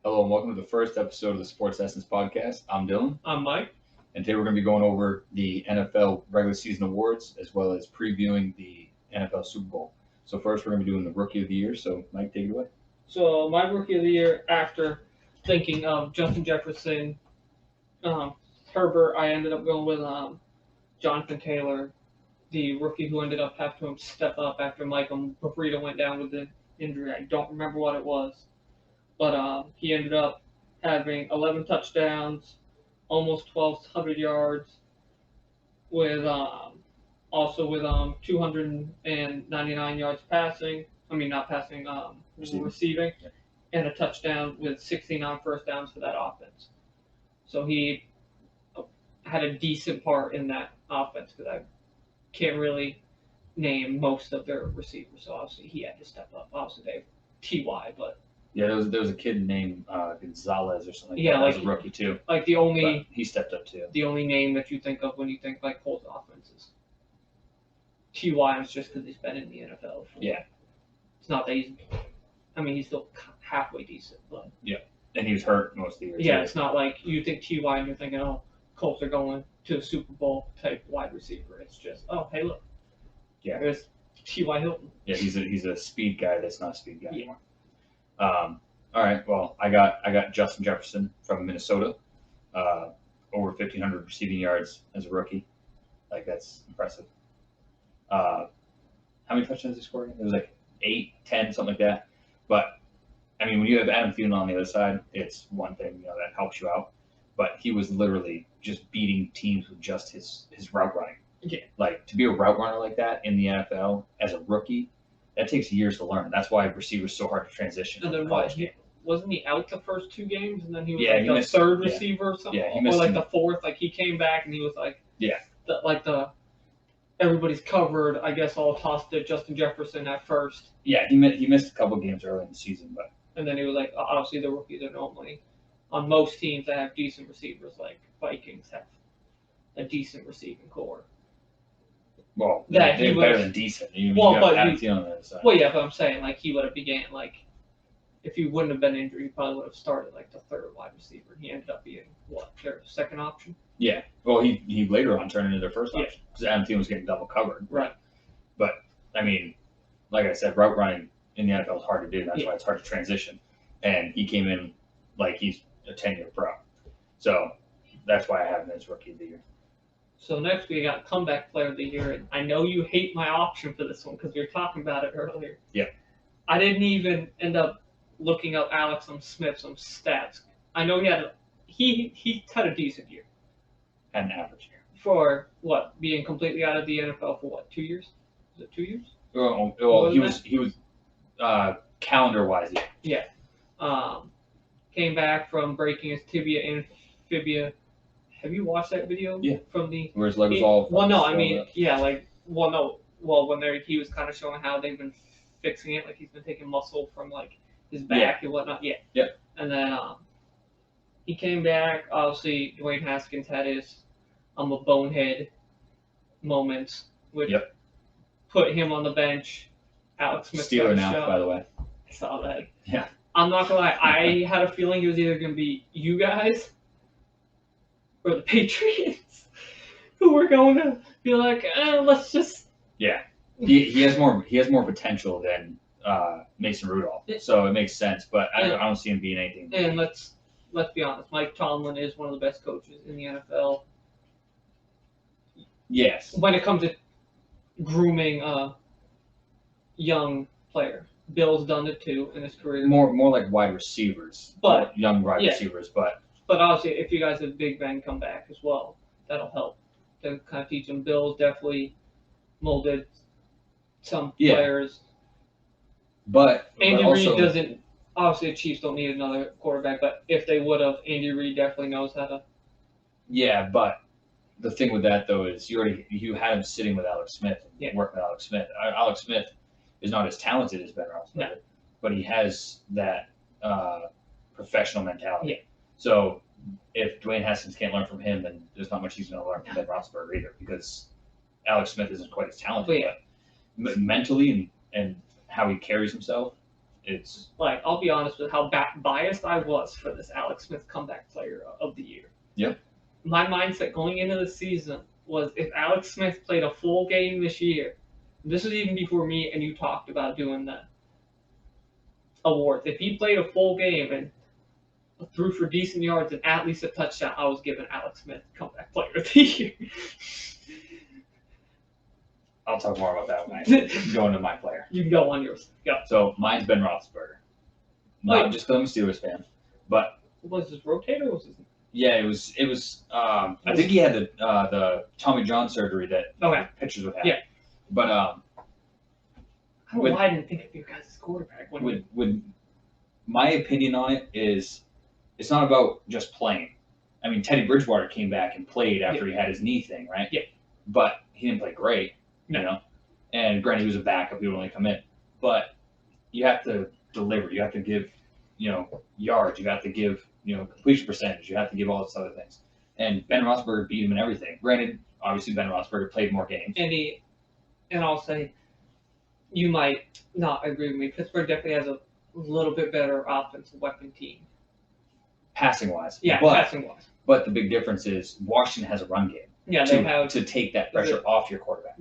Hello and welcome to the first episode of the Sports Essence Podcast. I'm Dylan, I'm Mike. and today we're going to be going over the NFL regular season awards as well as previewing the NFL Super Bowl. So first, we're going to be doing the Rookie of the Year. So Mike, take it away. So my rookie of the year, after thinking of Justin Jefferson, um, Herbert, I ended up going with Jonathan Taylor, the rookie who ended up having to step up after Michael Paprita went down with the injury. I don't remember what it was, but he ended up having 11 touchdowns, almost 1,200 yards, with also with 299 yards passing. I mean, not passing, receiving, Yeah. and a touchdown with 69 first downs for that offense. So he had a decent part in that offense because I can't really name most of their receivers. So obviously he had to step up. Obviously they have Ty, but Yeah, there was a kid named Gonzalez or something. Yeah, that was like- a rookie too. like the only But he stepped up too. name that you think of when you think like Colts offenses. Ty is just because he's been in the NFL. Yeah. It's not that he's. I mean, he's still halfway decent, but And he was hurt most of the year. yeah, too. it's not like you think Ty and you're thinking, oh, Colts are going to a Super Bowl type wide receiver. It's just, oh, hey, look, Yeah. there's T.Y. Hilton. Yeah, he's a speed guy that's not a speed guy Yeah. anymore. All right. Well, I got Justin Jefferson from Minnesota, over 1,500 receiving yards as a rookie. Like that's impressive. How many touchdowns did he score? It was like 8, 10, something like that. But I mean, when you have Adam Thielen on the other side, it's one thing that helps you out. But he was literally just beating teams with just his route running. Yeah. Like to be a route runner like that in the NFL as a rookie, that takes years to learn. That's why receivers so hard to transition. And from then the what? college game. Wasn't he out the first 2 games, and then he was Yeah, like he the missed- third yeah. receiver or something? Yeah, he or missed like some- the fourth. Like he came back and he was like, Yeah. Everybody's covered. I guess all tossed to Justin Jefferson at first, Yeah, he missed a couple games early in the season, but and then he was like, obviously the rookies are normally on most teams that have decent receivers, like Vikings have a decent receiving core. well, That they're he better was- than decent. You Well, got but Adam he- Thielen on the other side. Well, yeah, but I'm saying like he would have began like if he wouldn't have been injured, he probably would have started like the third wide receiver. He ended up being what, their second option. Yeah. Well, he later on turned into their first Yeah. option because Adam Thielen was getting double covered. Right. But I mean, like I said, route running in the NFL is hard to do. That's Yeah. why it's hard to transition. And he came in like he's a 10-year pro. So that's why I have him as rookie of the year. So next we got comeback player of the year, and I know you hate my option for this one because we were talking about it earlier. Yeah. I didn't even end up looking up Alex Smith's stats. I know he had a decent year Had an average year. for what, being completely out of the NFL for what, 2 years? Is it 2 years? Well, Wasn't he was calendar wise. Yeah. Came back from breaking his tibia and fibia. Have you watched that video? Yeah. From the Where his leg was all. well, no, I swelled mean, up. yeah, like, well, no, well, when he was kind of showing how they've been fixing it, like he's been taking muscle from like his back and whatnot. Yeah. Yep. And then he came back. Obviously, Dwayne Haskins had his a bonehead moments, which Yep. put him on the bench. Alex Smith got Steeler a now, shot. by the way. I saw that. Yeah. I'm not gonna lie. I had a feeling it was either gonna be you guys or the Patriots who were going to be like, let's just. Yeah. He has more potential than Mason Rudolph, so it makes sense. But I don't see him being anything. And let's be honest. Mike Tomlin is one of the best coaches in the NFL Yes. when it comes to grooming a young player. Bill's done it too in his career. More like wide receivers, But- young wide yeah. receivers. But But obviously, if you guys have Big Ben come back as well, that'll help to kind of teach them. Bill's definitely molded some Yeah. players. but Andy also, Reid doesn't. Obviously, the Chiefs don't need another quarterback, but if they would have, Andy Reid definitely knows how to. Yeah, but the thing with that though is you had him sitting with Alex Smith, and Yeah. working with Alex Smith. Alex Smith is not as talented as Ben Roethlisberger, but he has that professional mentality. Yeah. So if Dwayne Haskins can't learn from him, then there's not much he's going to learn from Ben Roethlisberger either, because Alex Smith isn't quite as talented, But yeah. but mentally and how he carries himself, it's like, I'll be honest with how biased I was for this Alex Smith comeback player of the year. Yep. My mindset going into the season was if Alex Smith played a full game this year, this was even before me and you talked about doing the awards. If he played a full game and threw for decent yards and at least a touchdown, I was giving Alex Smith comeback player of the year. I'll talk more about that when I go into my player. You can go on yours. Go. So mine's Ben Roethlisberger. Not just because I'm a Steelers fan, but was his rotator? Was his? Yeah, it was. I think he had the Tommy John surgery that pitchers would have. Yeah. But I don't know why I didn't think of your guys' quarterback. With my opinion on it is, it's not about just playing. I mean, Teddy Bridgewater came back and played after he had his knee thing, right? Yeah. But he didn't play great, you know. And granted, he was a backup; he would only come in. But you have to deliver. You have to give, yards. You have to give, completion percentage. You have to give all those other things. And Ben Roethlisberger beat him in everything. Granted, obviously Ben Roethlisberger played more games. And I'll say, you might not agree with me. Pittsburgh definitely has a little bit better offensive weapon team. Passing wise. Yeah, passing wise. But the big difference is Washington has a run game. Yeah, they have to take that pressure off your quarterback.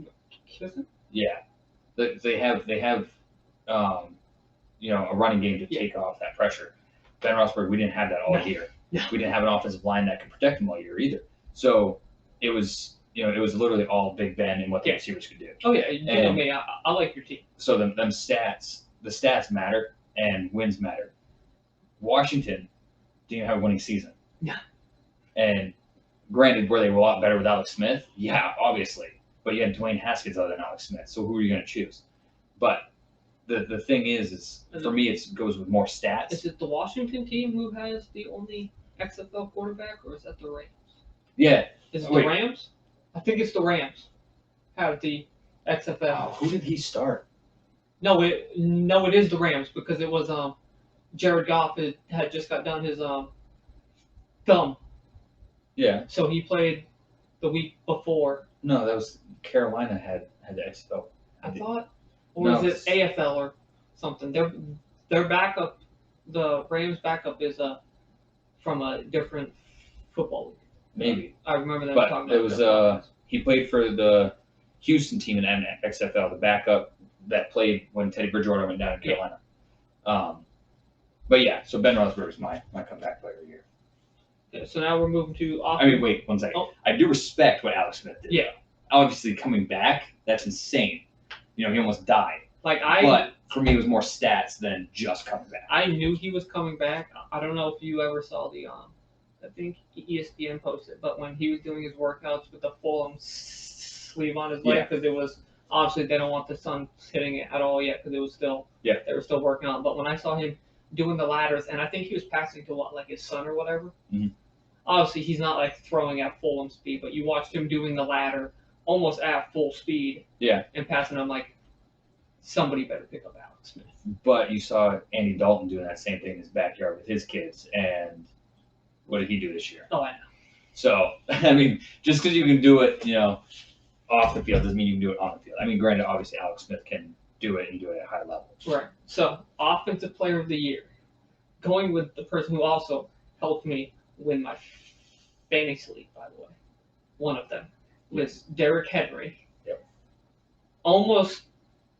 Yeah, they have a running game to take off that pressure. Ben Roethlisberger, we didn't have that all year. Yeah. We didn't have an offensive line that could protect him all year either. So it was literally all Big Ben and what the receivers could do. Oh yeah, you know me. I like your team. So the stats matter and wins matter. Washington didn't have a winning season. Yeah. And granted, were they a lot better with Alex Smith? Yeah, obviously. But you had Dwayne Haskins other than Alex Smith. So who are you going to choose? But the thing is for me, it goes with more stats. Is it the Washington team who has the only XFL quarterback, or is that the Rams? Yeah. Is it the Rams? I think it's the Rams have the XFL. Oh, who did he start? No, it is the Rams because it was Jared Goff had just got done his thumb. Yeah. So he played the week before. No, that was Carolina had the XFL. I thought, or is it AFL or something? Their backup, the Rams backup is from a different football league. Maybe. I remember that. But it was he played for the Houston team in XFL, the backup that played when Teddy Bridgewater went down in Carolina. Yeah. But yeah, so Ben Roethlisberger is my comeback player here. Yeah, so now we're moving to offense. I mean, wait 1 second. Oh. I do respect what Alex Smith did. Yeah. Obviously, coming back, that's insane. He almost died. But for me, it was more stats than just coming back. I knew he was coming back. I don't know if you ever saw the I think ESPN posted, but when he was doing his workouts with the full sleeve on his leg, because it was obviously they don't want the sun hitting it at all yet, because it was still they were still working on. But when I saw him doing the ladders, and I think he was passing to his son or whatever. Mm-hmm. Obviously, he's not throwing at full speed, but you watched him doing the ladder almost at full speed. Yeah. And passing. I'm like, somebody better pick up Alex Smith. But you saw Andy Dalton doing that same thing in his backyard with his kids, and what did he do this year? Oh, I know. So I mean, just because you can do it, off the field doesn't mean you can do it on the field. I mean, granted, obviously Alex Smith can do it and do it at a high level. Right. So, Offensive Player of the Year. Going with the person who also helped me win my fantasy league, by the way. One of them was Derrick Henry. Yep. Almost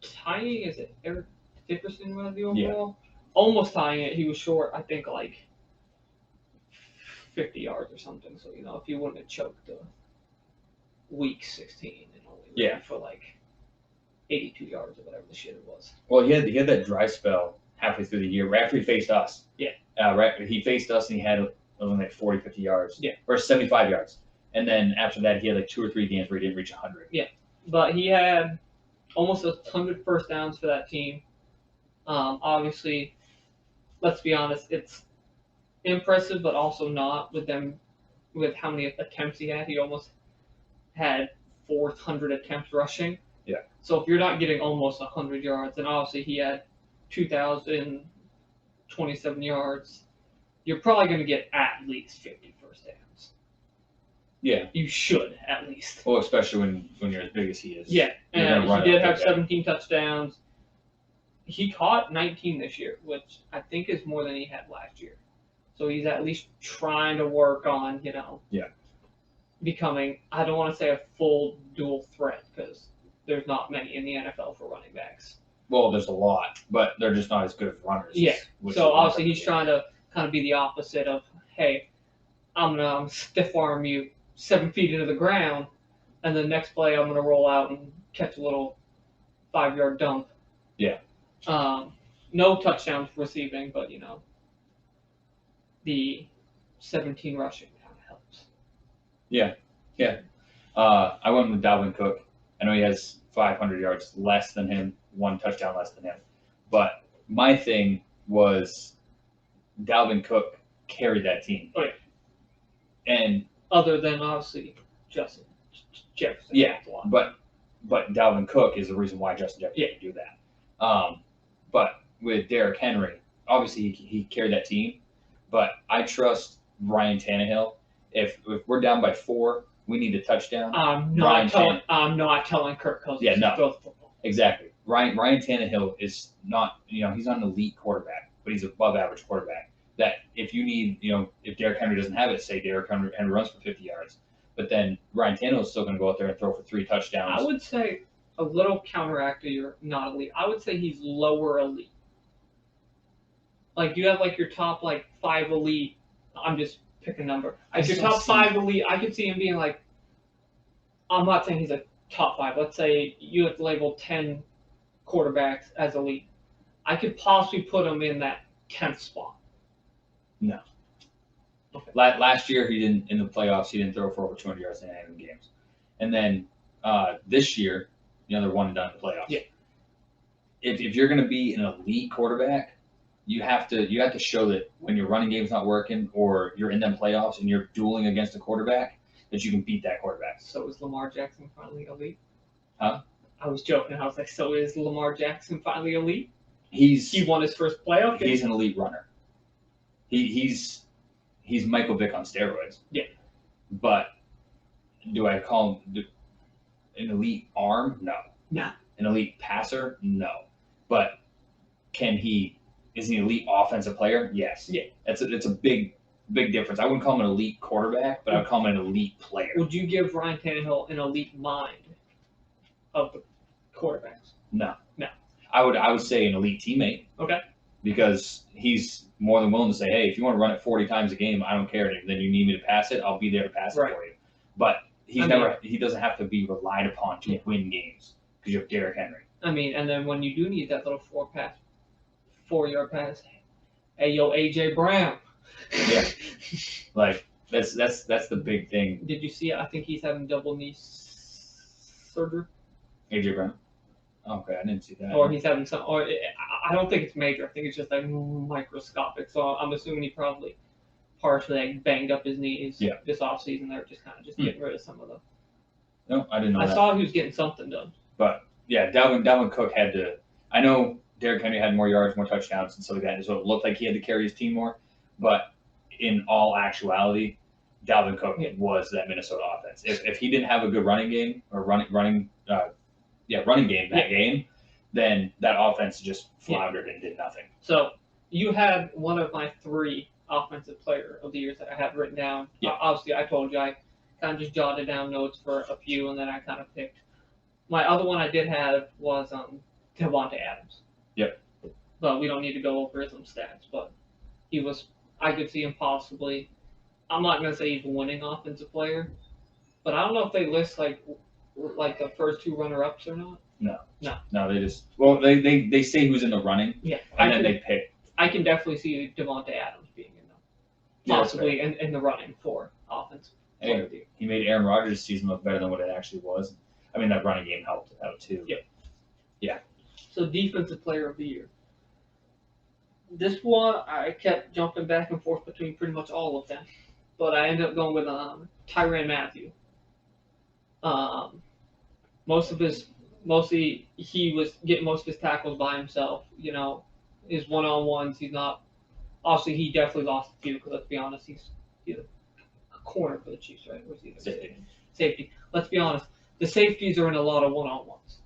tying, is it Eric Dickerson was the overall? Yeah. Almost tying it. He was short, I think, 50 yards or something. So, if he wouldn't have choked week 16 and only ran for 82 yards or whatever the shit it was. Well, he had that dry spell halfway through the year, right after he faced us. Yeah. Right, he faced us and he had only 40, 50 yards. Yeah. Or 75 yards. And then after that, he had 2 or 3 games where he didn't reach 100. Yeah. But he had almost 100 first downs for that team. Obviously, let's be honest, it's impressive, but also not with how many attempts he had. He almost had 400 attempts rushing. Yeah. So if you're not getting almost 100 yards, and obviously he had 2,027 yards, you're probably going to get at least 50 first downs. Yeah. You should, at least. Well, especially when you're as big as he is. Yeah, and he did have 17 touchdowns. he caught 19 this year, which I think is more than he had last year. So he's at least trying to work on, becoming, I don't want to say a full dual threat because there's not many in the NFL for running backs. Well, there's a lot, but they're just not as good as runners. Yeah. So obviously he's trying to kind of be the opposite of, hey, I'm going to stiff arm you 7 feet into the ground, and the next play I'm going to roll out and catch a little 5-yard dump. Yeah. No touchdowns receiving, but, the 17 rushing kind of helps. Yeah. I went with Dalvin Cook. I know he has 500 yards less than him, 1 touchdown less than him. But my thing was Dalvin Cook carried that team. Oh, yeah. And other than obviously Justin Jefferson. Yeah, but Dalvin Cook is the reason why Justin Jefferson can do that. But with Derrick Henry, obviously he carried that team. But I trust Ryan Tannehill. If we're down by 4, we need a touchdown. I'm not telling Kirk Cousins to throw the football. Exactly. Ryan Tannehill is not, he's not an elite quarterback, but he's above average quarterback. That if you need, if Derrick Henry doesn't have it, say Derrick Henry runs for 50 yards, but then Ryan Tannehill is still going to go out there and throw for 3 touchdowns. I would say a little counteract to your not elite. I would say he's lower elite. Like you have like your top 5 elite. I'm just picking a number. Like your top 5 elite, I could see him being like. I'm not saying he's a top 5. Let's say you have to label 10 quarterbacks as elite. I could possibly put him in that 10th spot. No. Okay. Last year he didn't in the playoffs. He didn't throw for over 200 yards in any games, and then this year, they're 1 and done in the playoffs. Yeah. If you're going to be an elite quarterback, you have to show that when your running game's not working or you're in them playoffs and you're dueling against a quarterback, that you can beat that quarterback. So is Lamar Jackson finally elite? Huh? I was joking. I was like, so is Lamar Jackson finally elite? He won his first playoff game? He's an elite runner. He's Michael Vick on steroids. Yeah. But do I call him an elite arm? No. No. An elite passer? No. But is he an elite offensive player? Yes. Yeah. It's a big difference. I wouldn't call him an elite quarterback, but I would call him an elite player. Would you give Ryan Tannehill an elite mind of the quarterbacks? No. I would say an elite teammate. Okay. Because he's more than willing to say, hey, if you want to run it 40 times a game, I don't care. And then you need me to pass it, I'll be there to pass it for you. But he doesn't have to be relied upon to win games because you have Derrick Henry. And then when you do need that little 4-yard pass, hey, yo, AJ Brown. Yeah. That's the big thing. Did you see it? I think he's having double knee surgery. AJ Brown? Okay, I didn't see that. Or he's having some, or I don't think it's major. I think it's just microscopic. So I'm assuming he probably partially banged up his knees this offseason. They're just kind of getting rid of some of them. No, I didn't know that. I saw he was getting something done. But yeah, Dalvin Cook had to. I know Derrick Henry had more yards, more touchdowns, and so that, so it looked like he had to carry his team more. But in all actuality, Dalvin Cook was that Minnesota offense. If he didn't have a good running game or running game that game, then that offense just floundered and did nothing. So you had one of my 3 offensive player of the years that I had written down. Yeah. Obviously, I told you I kind of just jotted down notes for a few, and then I kind of picked. My other one I did have was Devontae Adams. Yep. But we don't need to go over his stats. But I could see him possibly. I'm not going to say he's winning offensive player, but I don't know if they list like the first 2 runner-ups or not. No, they just they say who's in the running. Yeah. And then they pick. I can definitely see Devontae Adams being in them. Possibly in the running for offense. Hey, he made Aaron Rodgers' season look better than what it actually was. I mean, that running game helped out too. Yeah. So defensive player of the year. This one, I kept jumping back and forth between pretty much all of them. But I ended up going with Tyrann Mathieu. Mostly he was getting most of his tackles by himself. His one-on-ones, he's not. Obviously, he definitely lost a few because let's be honest, he's a corner for the Chiefs, right? Or is he safety? Let's be honest, the safeties are in a lot of one-on-ones.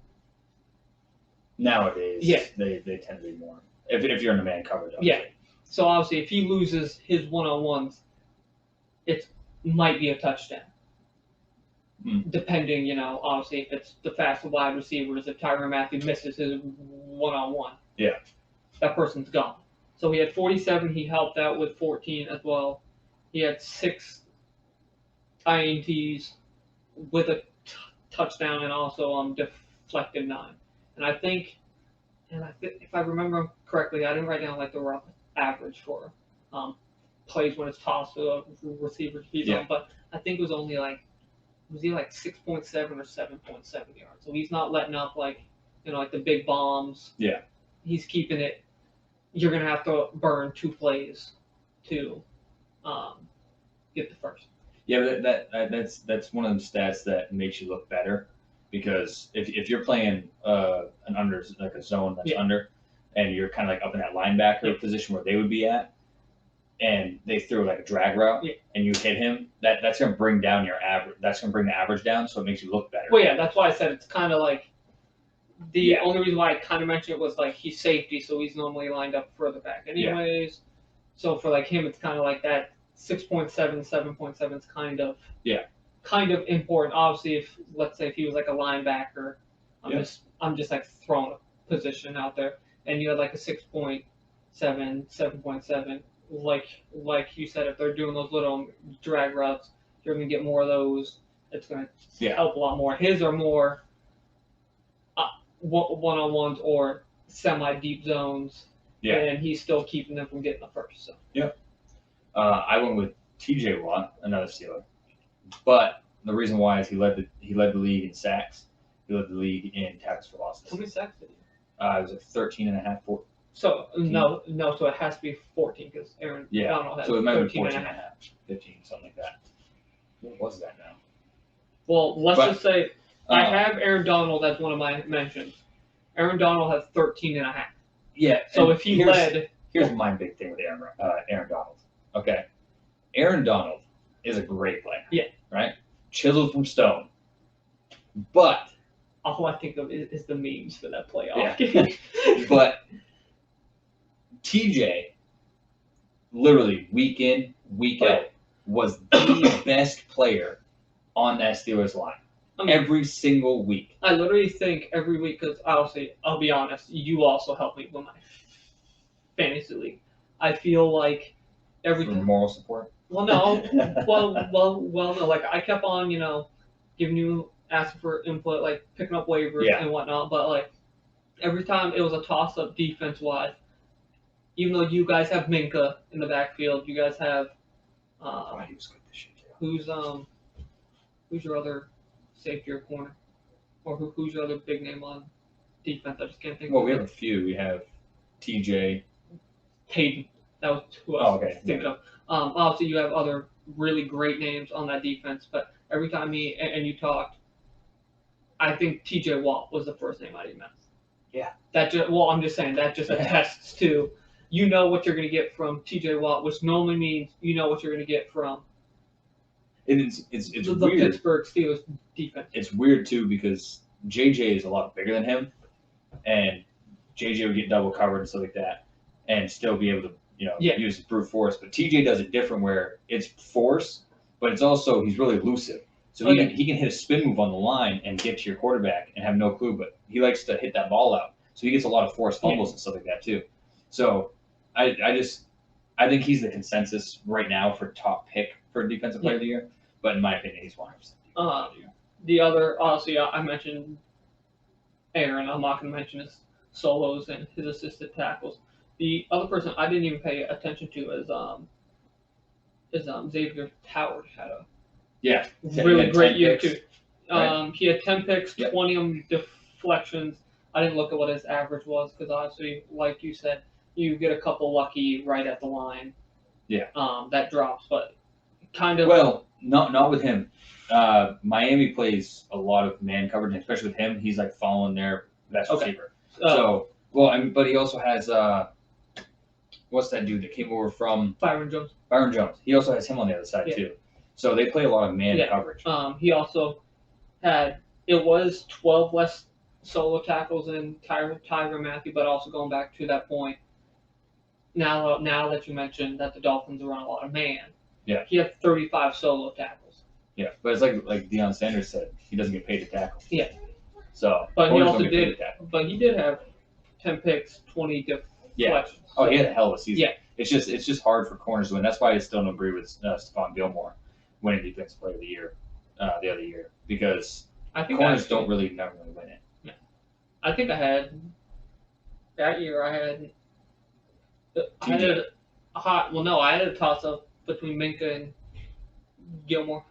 Nowadays, Yeah. they tend to be more. If you're in a man coverage, Yeah. obviously. So obviously, if he loses his one-on-ones, it might be a touchdown. Depending, obviously if it's the fast wide receivers, if Tyrann Mathieu misses his one-on-one, Yeah. that person's gone. So he had 47. He helped out with 14 as well. He had 6 INTs with a touchdown and also deflected 9. And I think, if I remember correctly, I didn't write down like the rough average for plays when it's tossed to a receiver to be on, but I think it was only like. Was he like 6.7 or 7.7 yards? So he's not letting up like like the big bombs. Yeah. He's keeping it. You're gonna have to burn 2 plays to get the first. Yeah, but that's one of them stats that makes you look better, because if you're playing an under, like a zone that's under, and you're kind of like up in that linebacker position where they would be at, and they threw like a drag route, and you hit him, that's going to bring down your average. That's going to bring the average down, so it makes you look better. Well, yeah, that's why I said it's kind of like the only reason why I kind of mentioned it was like he's safety, so he's normally lined up further back anyways. Yeah. So for like him, it's kind of like that 6.7, 7.7 is kind of important. Obviously, if let's say if he was like a linebacker, I'm just like throwing a position out there, and you had like a 6.7, 7.7. Like you said, if they're doing those little drag routes, you're going to get more of those. It's going to help a lot more. His are more one-on-ones or semi-deep zones, and he's still keeping them from getting the first. So. Yeah. I went with T.J. Watt, another Steeler, but the reason why is he led the league in sacks. He led the league in tackles for losses. How many sacks did he? It was like 13 and a half. 14. So no, so it has to be 14 because Aaron Donald has 13 and a half. 15, something like that. What was that now? Well, let's just say I have Aaron Donald as one of my mentions. Aaron Donald has 13 and a half. Yeah. So if he led... Here's my big thing with Aaron Donald. Okay. Aaron Donald is a great player. Yeah. Right? Chiseled from stone. But... all I think of is the memes for that playoff game. But... TJ, literally week in, week out, was the best player on that Steelers line. Every single week. I literally think every week, because I'll be honest, you also help me with my fantasy league. I feel like every time. Moral support? Well, no. No. Like, I kept on, giving you, asking for input, like picking up waivers and whatnot, but like, every time it was a toss-up defense-wise. Even though you guys have Minka in the backfield, you guys have he was good this year too. Who's your other safety or corner, or who's your other big name on defense? I just can't think. Well, we have a few. We have TJ, Hayden. That was who I was thinking of. Obviously, you have other really great names on that defense, but every time me and you talked, I think TJ Watt was the first name I didn't mention. Yeah. I'm just saying that just attests to. You know what you're going to get from T.J. Watt, which normally means you know what you're going to get from it's the weird. Pittsburgh Steelers defense. It's weird, too, because J.J. is a lot bigger than him, and J.J. would get double covered and stuff like that, and still be able to use his brute force. But T.J. does it different where it's force, but it's also he's really elusive. So he can hit a spin move on the line and get to your quarterback and have no clue, but he likes to hit that ball out. So he gets a lot of forced fumbles and stuff like that, too. So I think he's the consensus right now for top pick for defensive player of the year. But in my opinion, he's 100%. The other, obviously, I mentioned Aaron. I'm not going to mention his solos and his assisted tackles. The other person I didn't even pay attention to is Xavier Howard had a really great year too. Right? He had 10 picks, 20 deflections. I didn't look at what his average was because obviously, like you said, you get a couple lucky right at the line. Yeah. That drops, but kind of. Well, not with him. Miami plays a lot of man coverage, and especially with him, he's like following their best receiver. But he also has what's that dude that came over from Byron Jones? Byron Jones. He also has him on the other side too. So they play a lot of man coverage. He also had 12 less solo tackles in Tyrann Mathieu, but also going back to that point. Now that you mentioned that the Dolphins run a lot of man, Yeah. he had 35 solo tackles. Yeah, but it's like Deion Sanders said, he doesn't get paid to tackle. Yeah. So, but he corners also don't get paid did. to tackle. But he did have 10 picks, 20 deflections. Oh, he had a hell of a season. Yeah. It's just hard for corners to win. That's why I still don't agree with Stephon Gilmore winning Defensive Player of the Year the other year, because I think corners don't really never really win it. Yeah. I think I had that year. I had a hot. Well, no, I had a toss up between Minka and Gilmore.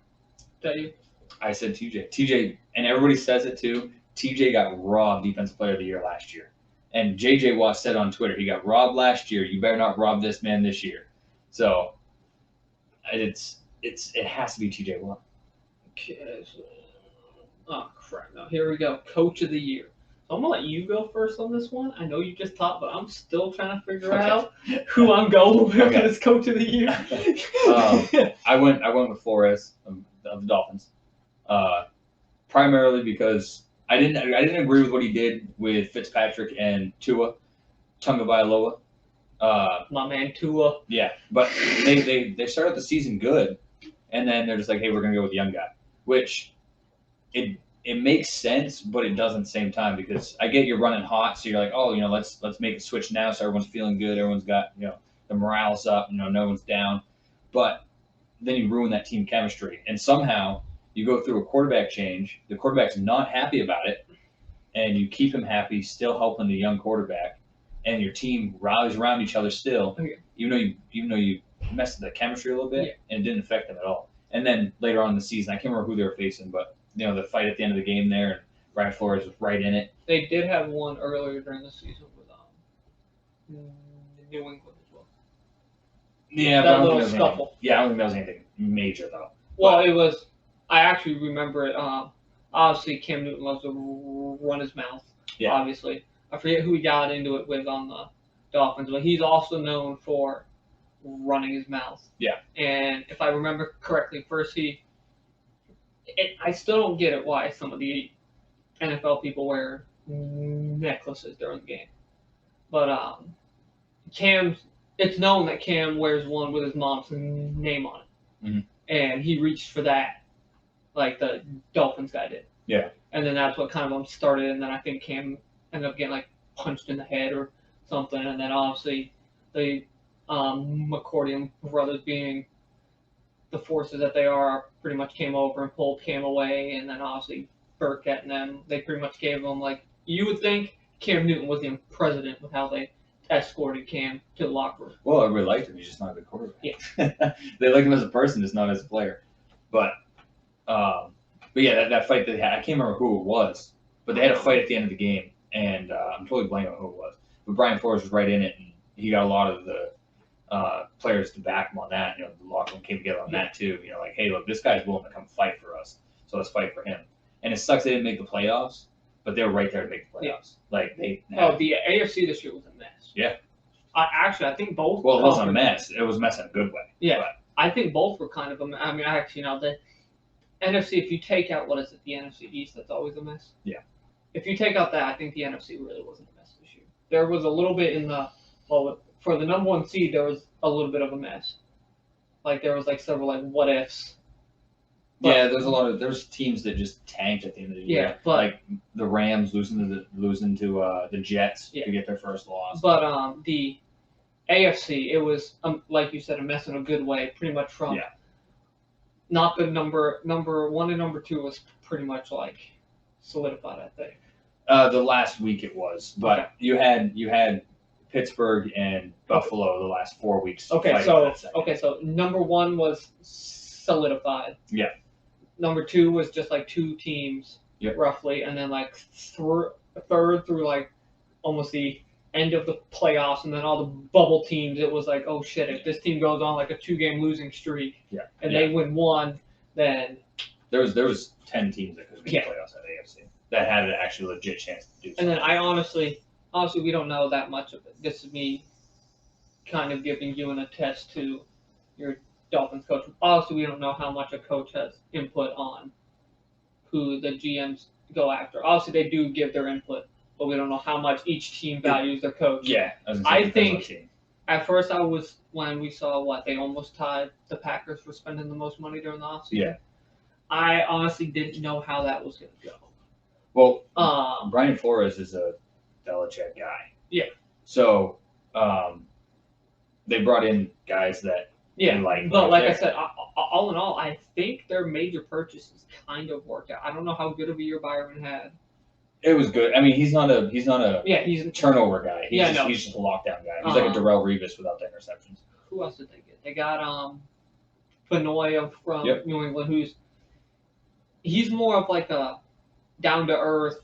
That you? I said TJ. TJ, and everybody says it too. TJ got robbed Defensive Player of the Year last year. And JJ Watt said on Twitter, he got robbed last year. You better not rob this man this year. So it has to be TJ Watt. Okay. Oh crap! Now here we go. Coach of the Year. So I'm gonna let you go first on this one. I know you just talked, but I'm still trying to figure out who I'm going with as Coach of the Year. I went with Flores of the Dolphins, primarily because I didn't agree with what he did with Fitzpatrick and Tua Tagovailoa. My man Tua. Yeah, but they started the season good, and then they're just like, hey, we're gonna go with the young guy, which it makes sense, but it doesn't at the same time, because I get you're running hot, so you're like, oh, let's make a switch now, so everyone's feeling good, everyone's got the morale's up, no one's down, but then you ruin that team chemistry, and somehow you go through a quarterback change, the quarterback's not happy about it, and you keep him happy, still helping the young quarterback, and your team rallies around each other still, even though you messed with the chemistry a little bit, and it didn't affect them at all. And then later on in the season, I can't remember who they were facing, but the fight at the end of the game there, and Brian Flores was right in it. They did have one earlier during the season with New England as well. Yeah, that but little scuffle. I don't think that was anything major though. Well, it was. I actually remember it. Obviously, Cam Newton loves to run his mouth. Yeah. Obviously, I forget who he got into it with on the Dolphins, but he's also known for running his mouth. Yeah. And if I remember correctly, first I still don't get it why some of the NFL people wear necklaces during the game. But it's known that Cam wears one with his mom's name on it. Mm-hmm. And he reached for that, like the Dolphins guy did. Yeah. And then that's what kind of started, and then I think Cam ended up getting like punched in the head or something, and then obviously the McCourty brothers, being the forces that they are, pretty much came over and pulled Cam away, and then obviously Burkett and them, they pretty much gave him, like, you would think Cam Newton was the president with how they escorted Cam to the locker room. Well, everybody liked him. He's just not a good quarterback. Yeah. They like him as a person, just not as a player. But yeah, that fight that they had, I can't remember who it was, but they had a fight at the end of the game, and I'm totally blanking on who it was. But Brian Flores was right in it, and he got a lot of the players to back him on that. The locker room came together on that too. Like, hey, look, this guy's willing to come fight for us, so let's fight for him. And it sucks they didn't make the playoffs, but they were right there to make the playoffs. Yeah. Like the AFC this year was a mess. Yeah. I think both. Well, it wasn't a mess. It was a mess in a good way. Yeah. But I think both were kind of a mess. I mean, actually, the NFC, if you take out, what is it, the NFC East, that's always a mess. Yeah. If you take out that, I think the NFC really wasn't a mess this year. There was a little bit for the number one seed, there was a little bit of a mess. Like, there was, like, several, like, what ifs. But, yeah, there's teams that just tanked at the end of the year. Yeah, but like the Rams losing to the Jets to get their first loss. But the AFC, it was like you said, a mess in a good way, pretty much from not the number one and number two was pretty much like solidified, I think. The last week it was, but you had Pittsburgh and Buffalo the last 4 weeks. Okay, so number one was solidified. Yeah. Number two was just like two teams, roughly, and then like third through like almost the end of the playoffs, and then all the bubble teams. It was like, oh shit, if this team goes on like a 2-game losing streak, and they win one, then there was 10 teams that could make the playoffs at AFC that had an actually legit chance to do so. And then I honestly, we don't know that much of it. This is me kind of giving you an attest to your Dolphins coach. Obviously, we don't know how much a coach has input on who the GM's go after. Obviously, they do give their input, but we don't know how much each team values their coach. Yeah, I was gonna say, I it depends on think- the team. At first, I was when we saw what they almost tied the Packers for spending the most money during the offseason. Yeah. I honestly didn't know how that was going to go. Well, Brian Flores is a Belichick guy. Yeah. So they brought in guys that Yeah, like but like I there. said, all in all, I think their major purchases kind of worked out. I don't know how good of a year Byron had. It was good. I mean, he's not a Yeah, he's turnover guy. He's Yeah, just, no. he's just a lockdown guy. He's like a Darrell Revis without the interceptions. Who else did they get? They got Fenoya from Yep. New England, he's more of like a down to earth,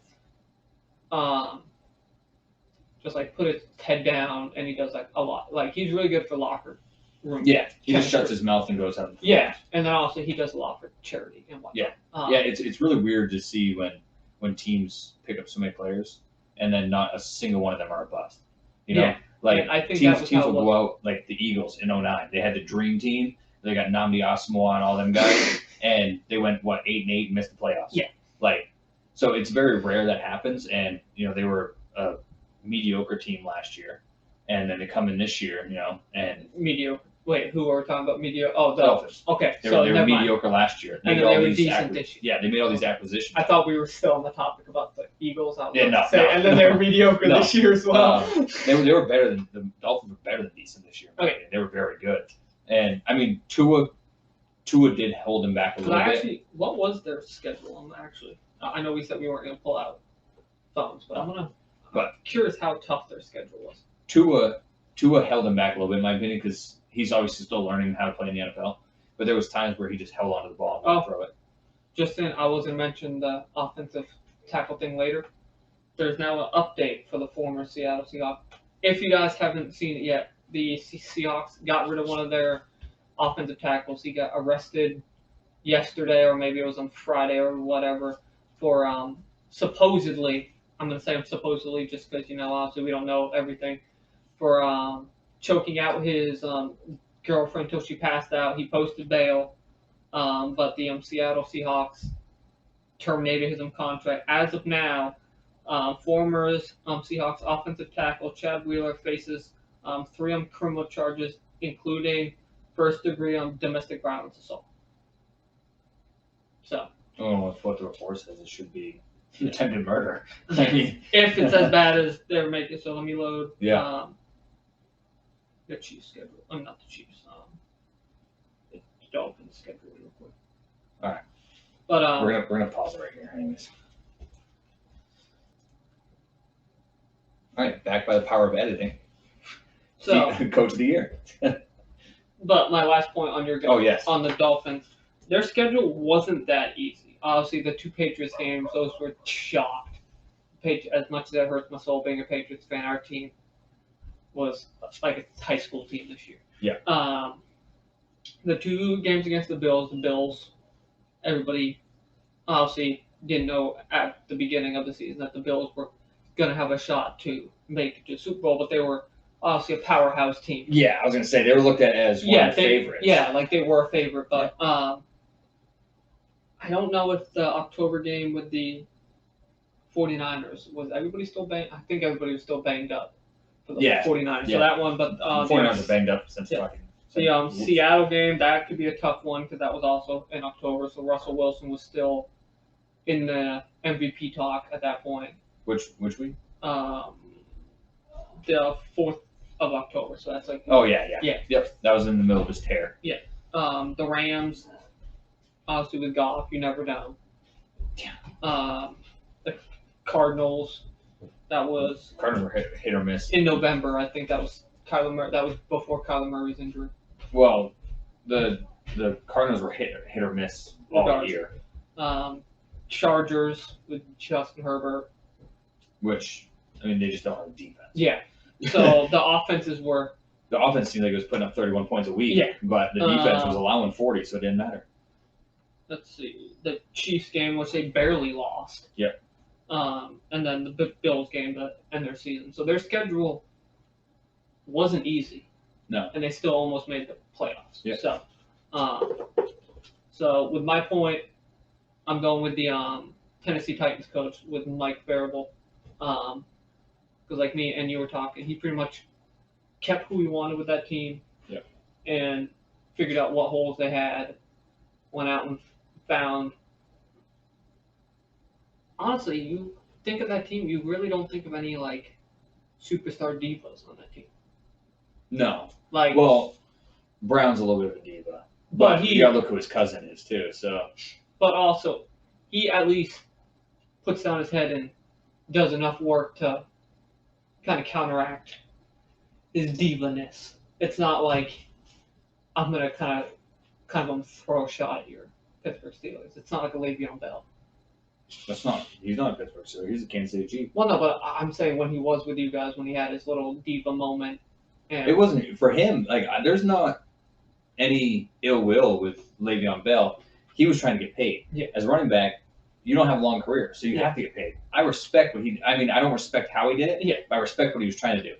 just like put his head down, and he does like a lot. Like he's really good for locker room. Yeah, he just Chemistry. shuts his mouth and goes out. Yeah, and then also he does a lot for charity and whatnot. Yeah. Yeah, it's really weird to see when teams pick up so many players and then not a single one of them are a bust. You know, Yeah. like And I think teams that was teams how it will go out like the Eagles in 09. They had the dream team. They got Nnamdi Asomugha and all them guys, and they went 8-8 and missed the playoffs. Yeah. Like, so it's very rare that happens. And they were a mediocre team last year, and then they come in this year, and mediocre. Wait, who are we talking about? Mediocre. Oh, the Dolphins. Okay, They so were never mind. mediocre last year. And made then all they were these decent this year. Yeah, they made all these acquisitions. I thought we were still on the topic about the Eagles. I was Yeah, about no, to say, no, and then no. they were mediocre No. this year as well. They were better than the Dolphins were better than decent this year. Okay. They were very good, and I mean Tua did hold them back a little bit. What was their schedule? Actually, I know we said we weren't going to pull out phones, but I'm curious how tough their schedule was. Tua held him back a little bit, in my opinion, because he's obviously still learning how to play in the NFL. But there was times where he just held onto the ball and wouldn't throw it. I was going to mention the offensive tackle thing later. There's now an update for the former Seattle Seahawks. If you guys haven't seen it yet, the Seahawks got rid of one of their offensive tackles. He got arrested yesterday, or maybe it was on Friday or whatever, for supposedly, I'm going to say supposedly just because, obviously we don't know everything, for choking out his girlfriend until she passed out. He posted bail, but the Seattle Seahawks terminated his contract. As of now, former Seahawks offensive tackle Chad Wheeler faces 3 criminal charges, including first-degree domestic violence assault. So. I don't know what the report says. It should be attempted murder. I mean, if it's as bad as they're making, so let me load. Yeah. The Chiefs schedule. I'm not the Chiefs. The Dolphins schedule real quick. All right. But we're gonna pause it right here, anyways. All right, back by the power of editing. So, Coach of the year. But my last point on your yes, on the Dolphins, their schedule wasn't that easy. Obviously, the 2 Patriots games, those were shocked. As much as that hurts my soul being a Patriots fan, our team was like a high school team this year. Yeah. The 2 games against the Bills, everybody obviously didn't know at the beginning of the season that the Bills were going to have a shot to make it to the Super Bowl, but they were obviously a powerhouse team. Yeah, I was going to say, they were looked at as one of the favorites. Yeah, like they were a favorite, but I don't know if the October game with the 49ers, was everybody still banged? I think everybody was still banged up for the 49ers. Yeah. So that one, but The 49ers are banged up since fucking. The Seattle game, that could be a tough one because that was also in October. So Russell Wilson was still in the MVP talk at that point. Which week? The 4th of October. So that's like. Oh yeah. Yeah. That was in the middle of his tear. Yeah. The Rams, obviously with Goff, you never know. Yeah. The Cardinals, Cardinals were hit or miss. In November. I think that was Kyler Murray. That was before Kyler Murray's injury. Well, the Cardinals were hit or miss all year. Chargers with Justin Herbert. Which, I mean, they just don't have defense. Yeah. So the offenses were. The offense seemed like it was putting up 31 points a week. Yeah. But the defense was allowing 40, so it didn't matter. Let's see. The Chiefs game, which they barely lost. Yep. And then the Bills game to end their season. So their schedule wasn't easy. No. And they still almost made the playoffs. Yeah. So with my point, I'm going with the Tennessee Titans coach with Mike Variable, because like me and you were talking, he pretty much kept who he wanted with that team, Yep. and figured out what holes they had, went out and found. Honestly, you think of that team, you really don't think of any like superstar divas on that team. No. Like, Well, Brown's a little bit of a diva, but you gotta look who his cousin is too. So, but also, he at least puts down his head and does enough work to kind of counteract his diva-ness. It's not like I'm gonna kind of throw a shot at your Pittsburgh Steelers. It's not like a Le'Veon Bell. that's not. He's not a Pittsburgh Steeler. He's a Kansas City Chief. Well, no, but I'm saying when he was with you guys, when he had his little diva moment. And It wasn't for him. Like, there's not any ill will with Le'Veon Bell. He was trying to get paid. Yeah. As a running back, you don't have a long career, so you have to get paid. I respect what he. I mean, I don't respect how he did it. Yeah. But I respect what he was trying to do.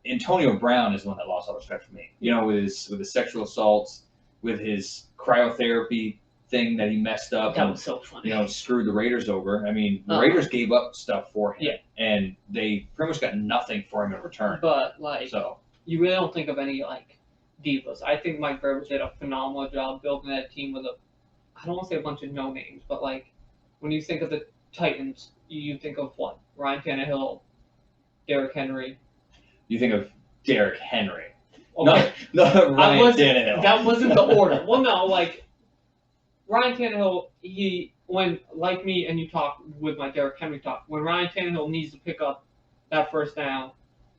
Antonio Brown is the one that lost all respect for me. You know, with his sexual assaults, with his cryotherapy thing that he messed up. That was so funny. You know, screwed the Raiders over. I mean, the Uh-huh. Raiders gave up stuff for him. Yeah. And they pretty much got nothing for him in return. But like, So you really don't think of any like divas. I think Mike Vrabel did a phenomenal job building that team with I don't want to say a bunch of no names, but like when you think of the Titans, you think of what? Ryan Tannehill, Derrick Henry. you think of Derrick Henry. Okay. Not Ryan Tannehill. That wasn't the order. Well, no, like Ryan Tannehill, when like me and you talk with my Derrick Henry talk, when Ryan Tannehill needs to pick up that first down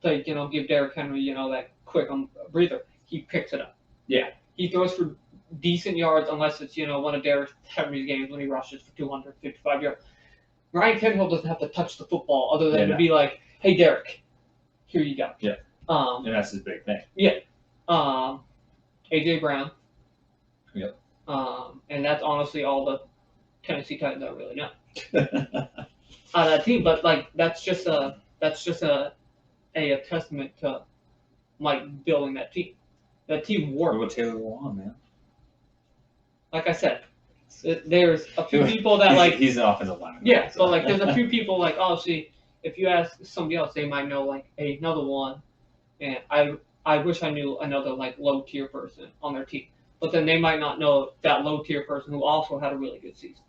to give Derrick Henry that quick breather, he picks it up. Yeah. He throws for decent yards unless it's one of Derrick Henry's games when he rushes for 255 yards. Ryan Tannehill doesn't have to touch the football other than to be like, "Hey, Derrick, here you go." Yeah. And that's his big thing. Yeah. AJ Brown. Yep. And that's honestly all the Tennessee Titans I really know on that team. But like that's just a testament to Mike building that team. That team worked. What Taylor Lewan, man? Like I said, there's a few people that like he's an offensive lineman. yeah, so like there's a few people like obviously if you ask somebody else they might know like another one, and I wish I knew another like low tier person on their team, but then they might not know that low tier person who also had a really good season.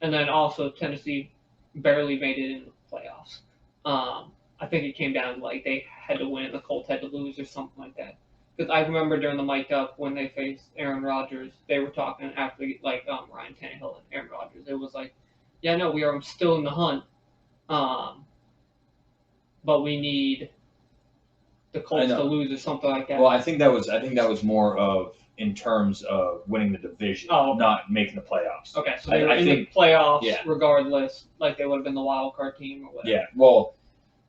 And then also Tennessee barely made it in the playoffs. I think it came down like they had to win and the Colts had to lose or something like that. Because I remember during the mic up when they faced Aaron Rodgers, they were talking after like Ryan Tannehill and Aaron Rodgers. It was like, yeah, no, we are still in the hunt, but we need the Colts to lose or something like that. Well, I think that was more of in terms of winning the division, not making the playoffs. Okay, so they were in the playoffs regardless, like they would have been the wild card team or whatever. Yeah, well,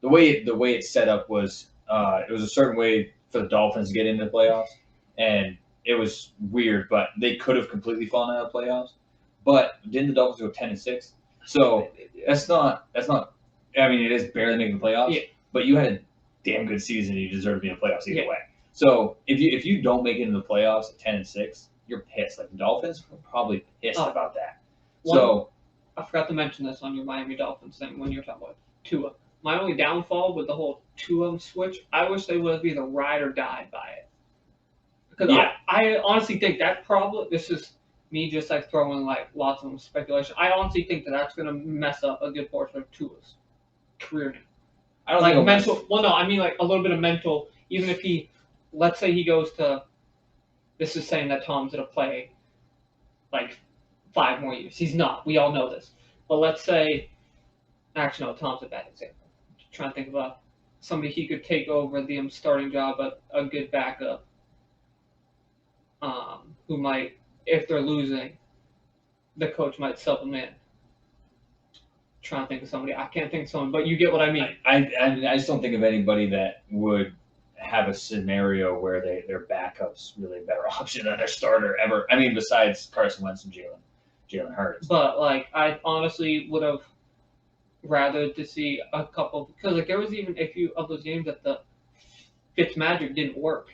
the way it's set up was it was a certain way for the Dolphins to get into the playoffs, and it was weird, but they could have completely fallen out of the playoffs. But didn't the Dolphins go 10-6? So that's not. I mean, it is barely making the playoffs, but you had a damn good season. And you deserve to be in the playoffs either way. So if you don't make it into the playoffs at 10-6, you're pissed. Like the Dolphins were probably pissed about that. So I forgot to mention this on your Miami Dolphins thing when you were talking about Tua. My only downfall with the whole Tua switch, I wish they would have either ride or died by it. Because I honestly think that probably, this is me just like throwing like lots of speculation. I honestly think that's going to mess up a good portion of Tua's career now. I don't like think mental. Well, no, I mean like a little bit of mental. Even if he, let's say he goes to, this is saying that Tom's going to play like 5 more years. He's not. We all know this. But let's say, actually no, Tom's a bad example. Trying to think about somebody he could take over the starting job, but a good backup, who might, if they're losing, the coach might sub them in. Trying to think of somebody. I can't think of someone, but you get what I mean. I just don't think of anybody that would have a scenario where their backup's really a better option than their starter ever. I mean, besides Carson Wentz and Jalen Hurts. But like, I honestly would have rather to see a couple, because like there was even a few of those games that the Fitzmagic didn't work.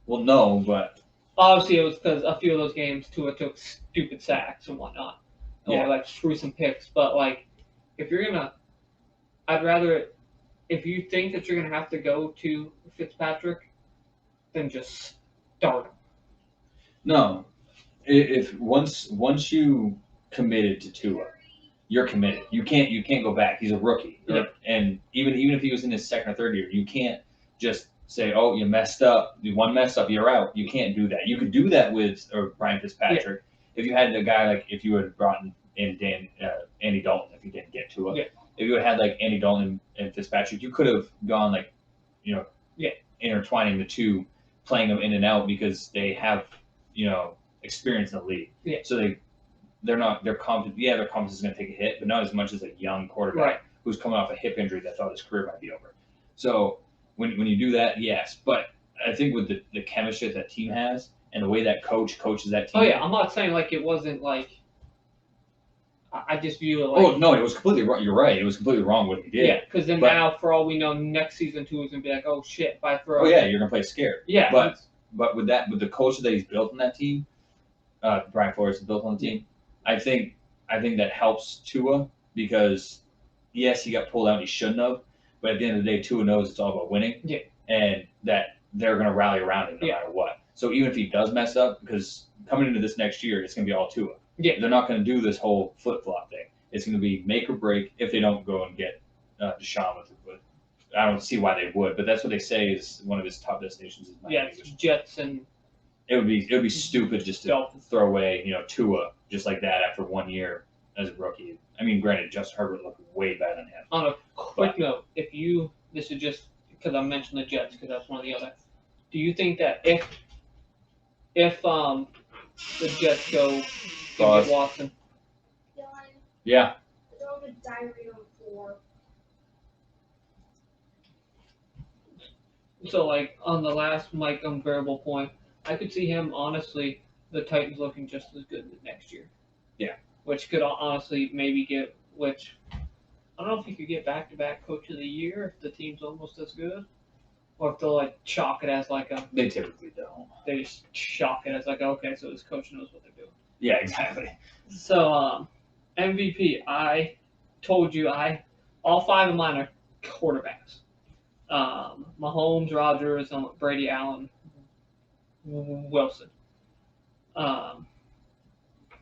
Well, no, but obviously it was because a few of those games Tua took stupid sacks and whatnot. or like screw some picks. But like, if you're gonna, I'd rather, if you think that you're gonna have to go to Fitzpatrick, then just start him. No, if once you committed to Tua, you're committed. You can't go back. He's a rookie, Yeah. and even if he was in his second or third year, you can't just say, "Oh, you messed up. You one mess up, you're out." You can't do that. You could do that with Brian Fitzpatrick if you had a guy like if you had brought in Andy Dalton if you didn't get Tua. Yeah. If you had like Andy Dalton and Fitzpatrick, you could have gone like, Yeah. intertwining the two, playing them in and out because they have experience in the league. Yeah. So they're not their confidence. Yeah, their confidence is going to take a hit, but not as much as a young quarterback Right. who's coming off a hip injury that thought his career might be over. So when you do that, yes, but I think with the chemistry that team has and the way that coach coaches that team. Oh yeah, I'm not saying like it wasn't like. I just view it like. Oh no, it was completely wrong. You're right. It was completely wrong what he did. Yeah, because then now, for all we know, next season Tua is gonna be like, oh shit, if I throw. Oh yeah, you're gonna play scared. Yeah. But with the culture that he's built in that team, Brian Flores has built on the team. I think that helps Tua because yes, he got pulled out. He shouldn't have. But at the end of the day, Tua knows it's all about winning. Yeah. And that they're going to rally around him no matter what. So even if he does mess up, because coming into this next year, it's going to be all Tua. Yeah. They're not going to do this whole flip flop thing. It's going to be make or break if they don't go and get Deshaun with it. I don't see why they would, but that's what they say is one of his top destinations. Is Miami. Yeah, Jets and. It would be stupid just to throw away Tua just like that after 1 year as a rookie. I mean, granted, Justin Herbert looked way better than him. On a quick note, this is just because I mentioned the Jets because that's one of the other. Do you think that if the Jets go and get Watson? Yeah. So like on the last Mike unbearable point, I could see him honestly, the Titans looking just as good next year. Yeah. Which could honestly maybe get I don't know if you could get back-to-back Coach of the Year if the team's almost as good, or if they'll like chalk it as like a. They typically don't. They just chalk it as like, okay, so this coach knows what they're doing. Yeah, exactly. So MVP, I told you all 5 of mine are quarterbacks. Mahomes, Rodgers, Brady, Allen, Wilson.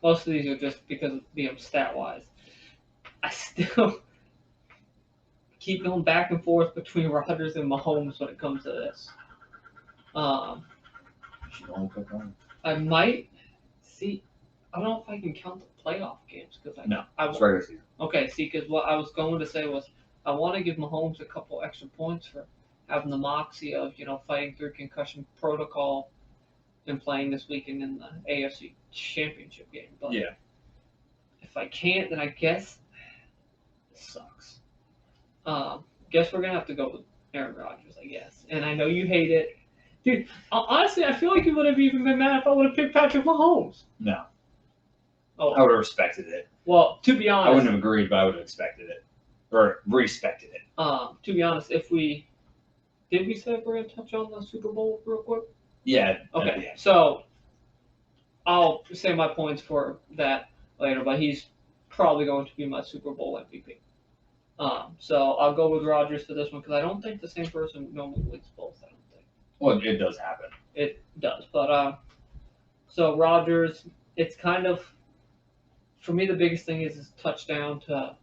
Most of these are just because of being stat-wise. I still keep going back and forth between Rodgers and Mahomes when it comes to this. Should only pick one. I might see. I don't know if I can count the playoff games because it's regular season. Okay, see, because what I was going to say was I want to give Mahomes a couple extra points for having the moxie of fighting through concussion protocol and playing this weekend in the AFC Championship game. But if I can't, then I guess it sucks. Guess we're gonna have to go with Aaron Rodgers, I guess. And I know you hate it, dude. Honestly, I feel like you would have even been mad if I would have picked Patrick Mahomes. No. Oh. I would have respected it. Well, to be honest, I wouldn't have agreed, but I would have expected it or respected it. To be honest, did we say we're gonna touch on the Super Bowl real quick? Yeah. Okay. So I'll say my points for that later, but he's probably going to be my Super Bowl MVP. So I'll go with Rodgers for this one because I don't think the same person normally wins both. I don't think. Well, it does happen. It does, but so Rodgers, it's kind of for me the biggest thing is his touchdown to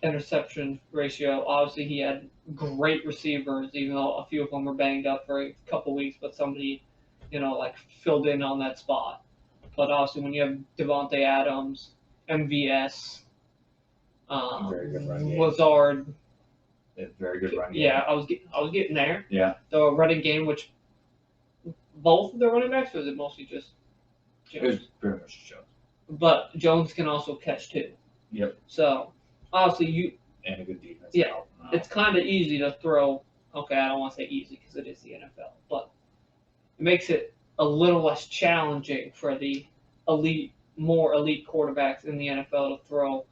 interception ratio. Obviously, he had great receivers, even though a few of them were banged up for a couple weeks, but somebody, filled in on that spot. But obviously, when you have Devontae Adams, MVS, very good run game. Lazard. Very good run game. Yeah, I was getting there. Yeah. The running game, which both of the running backs, or is it mostly just Jones? It was pretty much Jones. But Jones can also catch too. Yep. So obviously and a good defense. Yeah, it's kind of easy to throw. Okay, I don't want to say easy because it is the NFL, but it makes it a little less challenging for the more elite quarterbacks in the NFL to throw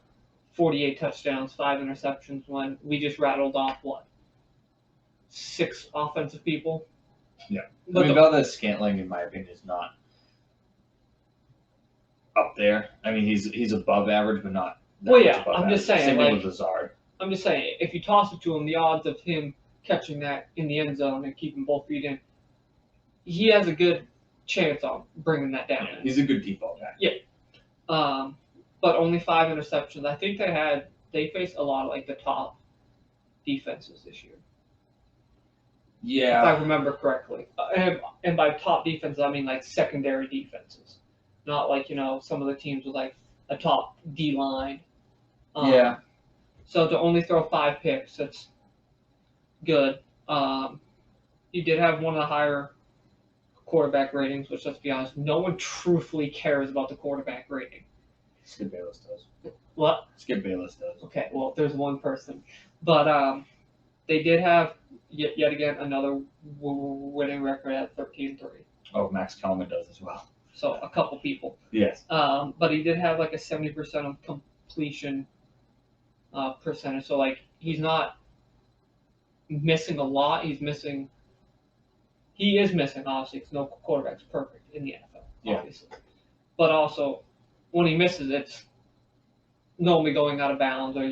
48 touchdowns, 5 interceptions when we just rattled off 6 offensive people. Yeah, but Valdez Scantling, in my opinion, is not up there. I mean, he's above average, but not that Well, much yeah, above I'm just average. saying, Same thing like- with Lazard. I'm just saying, if you toss it to him, the odds of him catching that in the end zone and keeping both feet in, he has a good chance on bringing that down. Yeah, he's a good deep ball guy. But only 5 interceptions. I think they faced a lot of like the top defenses this year, if I Yeah, remember correctly. And by top defenses, I mean like secondary defenses, not like some of the teams with like a top D line. yeah. So to only throw 5 picks, that's good. He did have one of the higher quarterback ratings, which, let's be honest, no one truthfully cares about the quarterback rating. Skip Bayless does. What? Skip Bayless does. Okay, well, there's one person. But they did have, yet again, another winning record at 13-3. Oh, Max Kellerman does as well. So a couple people. Yes. But he did have like a 70% of completion percentage. So, like, he's not missing a lot. He is missing, obviously, because no quarterback's perfect in the NFL, obviously. But also, when he misses, it's normally going out of bounds, or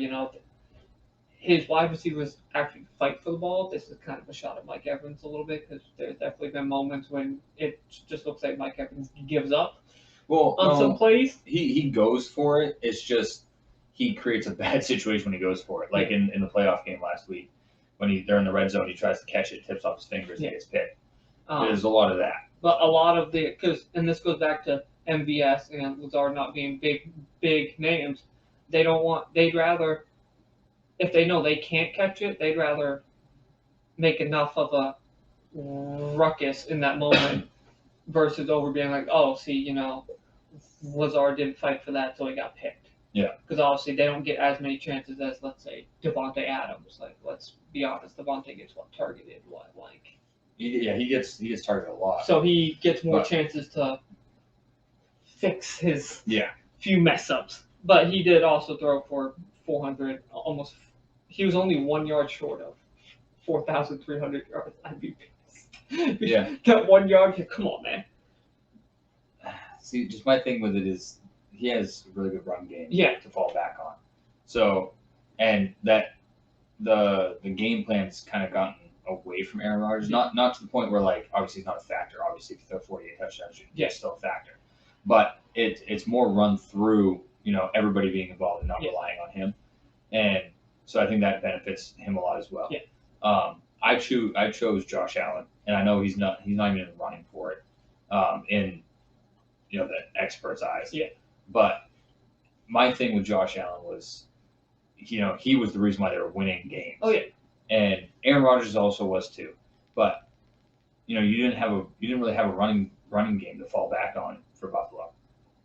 his wide receivers actually fight for the ball. This is kind of a shot at Mike Evans a little bit, because there's definitely been moments when it just looks like Mike Evans gives up on some plays. He goes for it. It's just he creates a bad situation when he goes for it. Like in the playoff game last week, when they're in the red zone, he tries to catch it, tips off his fingers, and gets picked. There's a lot of that. But a lot of and this goes back to MVS and Lazard not being big names. They'd rather, if they know they can't catch it, they'd rather make enough of a ruckus in that moment versus over being like, oh, see, Lazard didn't fight for that, so he got picked. Yeah. Because obviously they don't get as many chances as, let's say, Devontae Adams. Like, let's be honest, Devontae gets targeted like. He gets targeted a lot. So he gets more chances to fix his few mess ups. But he did also throw for 400, almost. He was only 1 yard short of 4,300 yards. I'd be pissed. Yeah. That 1 yard, come on, man. See, just my thing with it is he has a really good run game to fall back on. So, and that the game plan's kind of gotten away from Aaron Rodgers. Not to the point where, like, obviously he's not a factor. Obviously, if you throw 48 touchdowns, he's still a factor. But it's more run through, everybody being involved and not relying on him. And so I think that benefits him a lot as well. Yeah. I chose Josh Allen, and I know he's not even in the running for it in the experts' eyes. Yeah. But my thing with Josh Allen was, he was the reason why they were winning games. Oh yeah. And Aaron Rodgers also was too. But you didn't really have a running game to fall back on for Buffalo.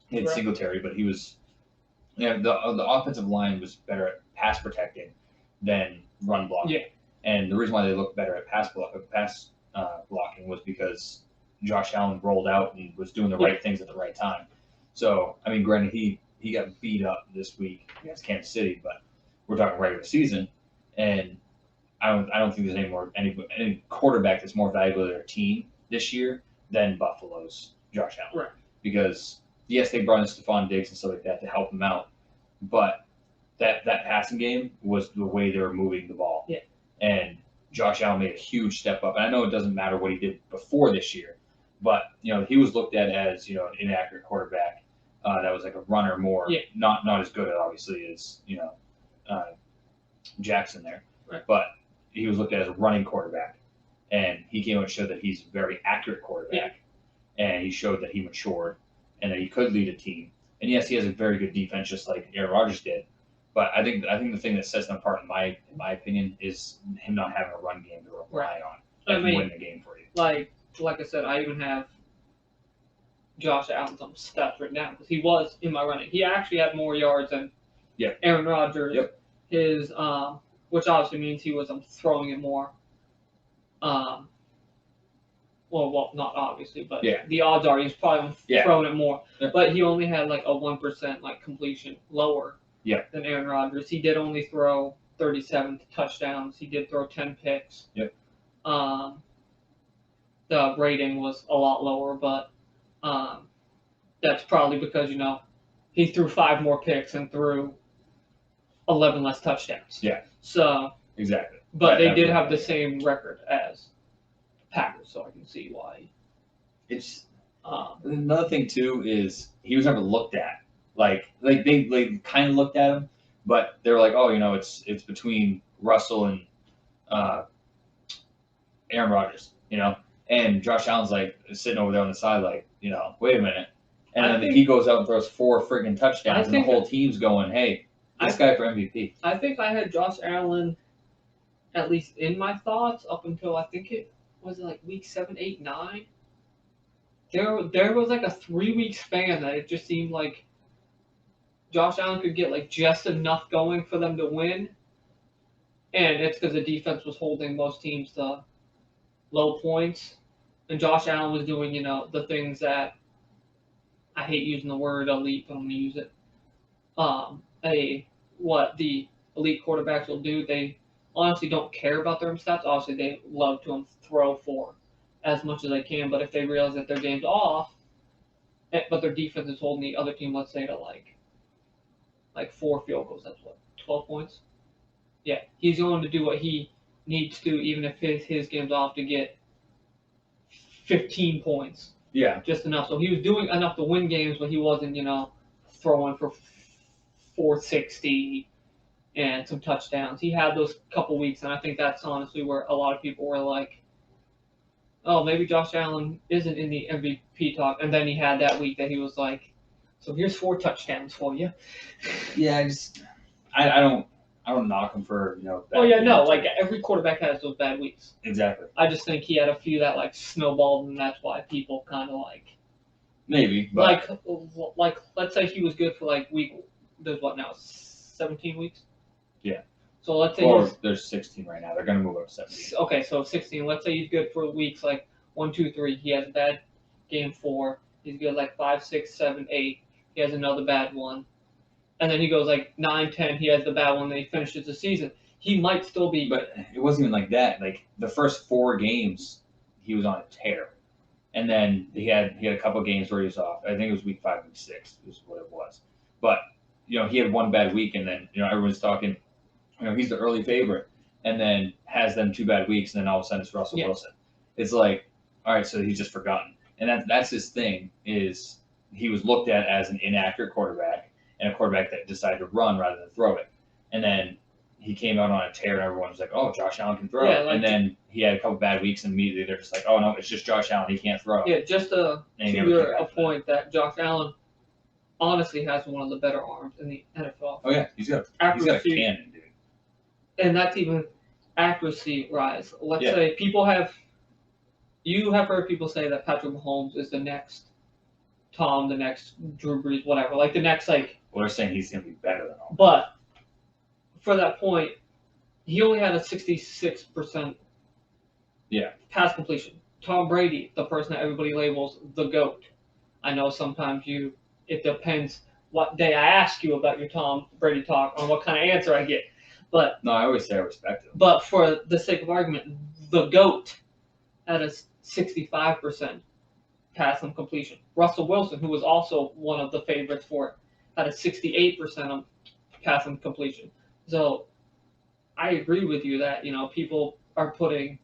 He had Singletary, but he was the offensive line was better at pass protecting than run blocking. Yeah. And the reason why they looked better at pass blocking was because Josh Allen rolled out and was doing the right things at the right time. So, I mean, granted, he got beat up this week against Kansas City, but we're talking regular season, and I don't think there's any quarterback that's more valuable to their team this year than Buffalo's Josh Allen. Right. Because yes, they brought in Stephon Diggs and stuff like that to help him out, but that passing game was the way they were moving the ball. Yeah. And Josh Allen made a huge step up. And I know it doesn't matter what he did before this year, but he was looked at as an inaccurate quarterback that was like a runner more, not as good obviously as Jackson there, right. But he was looked at as a running quarterback, and he came out and showed that he's a very accurate quarterback, and he showed that he matured and that he could lead a team. And yes, he has a very good defense, just like Aaron Rodgers did. But I think the thing that sets them apart, in my opinion, is him not having a run game to rely on that can win the game for you. Like I said, I even have Josh Allen's stats written down because he was in my running. He actually had more yards than Aaron Rodgers. Yep. His which obviously means he was throwing it more. Well, not obviously, but the odds are he's probably throwing it more. Yeah. But he only had like a 1% like completion lower than Aaron Rodgers. He did only throw 37 touchdowns. He did throw 10 picks. Yep. The rating was a lot lower, but that's probably because he threw 5 more picks and threw 11 less touchdowns. Yeah. So exactly. But they did was have the bad. same record as Packers, so I can see why. It's another thing too is he was never looked at. Like they kind of looked at him, but they were like, oh, it's between Russell and Aaron Rodgers, and Josh Allen's like sitting over there on the side, like, wait a minute, and then he goes out and throws 4 friggin' touchdowns, and the whole team's going, hey, this guy for MVP. I think I had Josh Allen at least in my thoughts up until I think it was like week 7, 8, 9. There was like a 3-week span that it just seemed like Josh Allen could get like just enough going for them to win, and it's because the defense was holding most teams to low points, and Josh Allen was doing the things that I hate using the word elite, but I'm gonna use it. What the elite quarterbacks will do, they honestly don't care about their stats. Obviously, they love to throw for as much as they can, but if they realize that their game's off, but their defense is holding the other team, let's say, to like 4 field goals, that's what, 12 points? Yeah, he's going to do what he needs to, even if his game's off, to get 15 points. Yeah. Just enough. So he was doing enough to win games, but he wasn't, throwing for 460 and some touchdowns. He had those couple weeks, and I think that's honestly where a lot of people were like, oh, maybe Josh Allen isn't in the MVP talk. And then he had that week that he was like, so here's 4 touchdowns for you. Yeah, I don't knock him for, Oh, yeah, no, like every quarterback has those bad weeks. Exactly. I just think he had a few that like snowballed, and that's why people kind of like. Maybe. But... Like, let's say he was good for like there's what now, 17 weeks? Yeah. So let's say there's 16 right now. They're going to move up to 17. Okay, so 16. Let's say he's good for weeks like 1, 2, 3. He has a bad game 4. He's good like 5, 6, 7, 8. He has another bad one. And then he goes like 9, 10. He has the bad one. Then he finishes the season. He might still be. But it wasn't even like that. Like the first 4 games, he was on a tear. And then he had a couple of games where he was off. I think it was week 5, week 6 is what it was. But, he had one bad week, and then, everyone's talking, he's the early favorite, and then has them 2 bad weeks, and then all of a sudden it's Russell Wilson. It's like, all right, so he's just forgotten. And that's his thing, is he was looked at as an inaccurate quarterback, and a quarterback that decided to run rather than throw it. And then he came out on a tear, and everyone was like, oh, Josh Allen can throw. Yeah, and then he had a couple bad weeks, and immediately they're just like, oh, no, it's just Josh Allen. He can't throw. Yeah, just to your point that Josh Allen honestly has one of the better arms in the NFL. Oh, yeah. He's got a cannon, dude. And that's even accuracy rise. Let's say you have heard people say that Patrick Mahomes is the next Tom, the next Drew Brees, whatever. Like the next, like. Well, they're saying he's going to be better than all. But for that point, he only had a 66% pass completion. Tom Brady, the person that everybody labels the GOAT. I know sometimes it depends what day I ask you about your Tom Brady talk on what kind of answer I get. But no, I always say I respect him. But for the sake of argument, the GOAT had a 65% pass completion. Russell Wilson, who was also one of the favorites for it, had a 68% of pass completion. So I agree with you that, people are putting,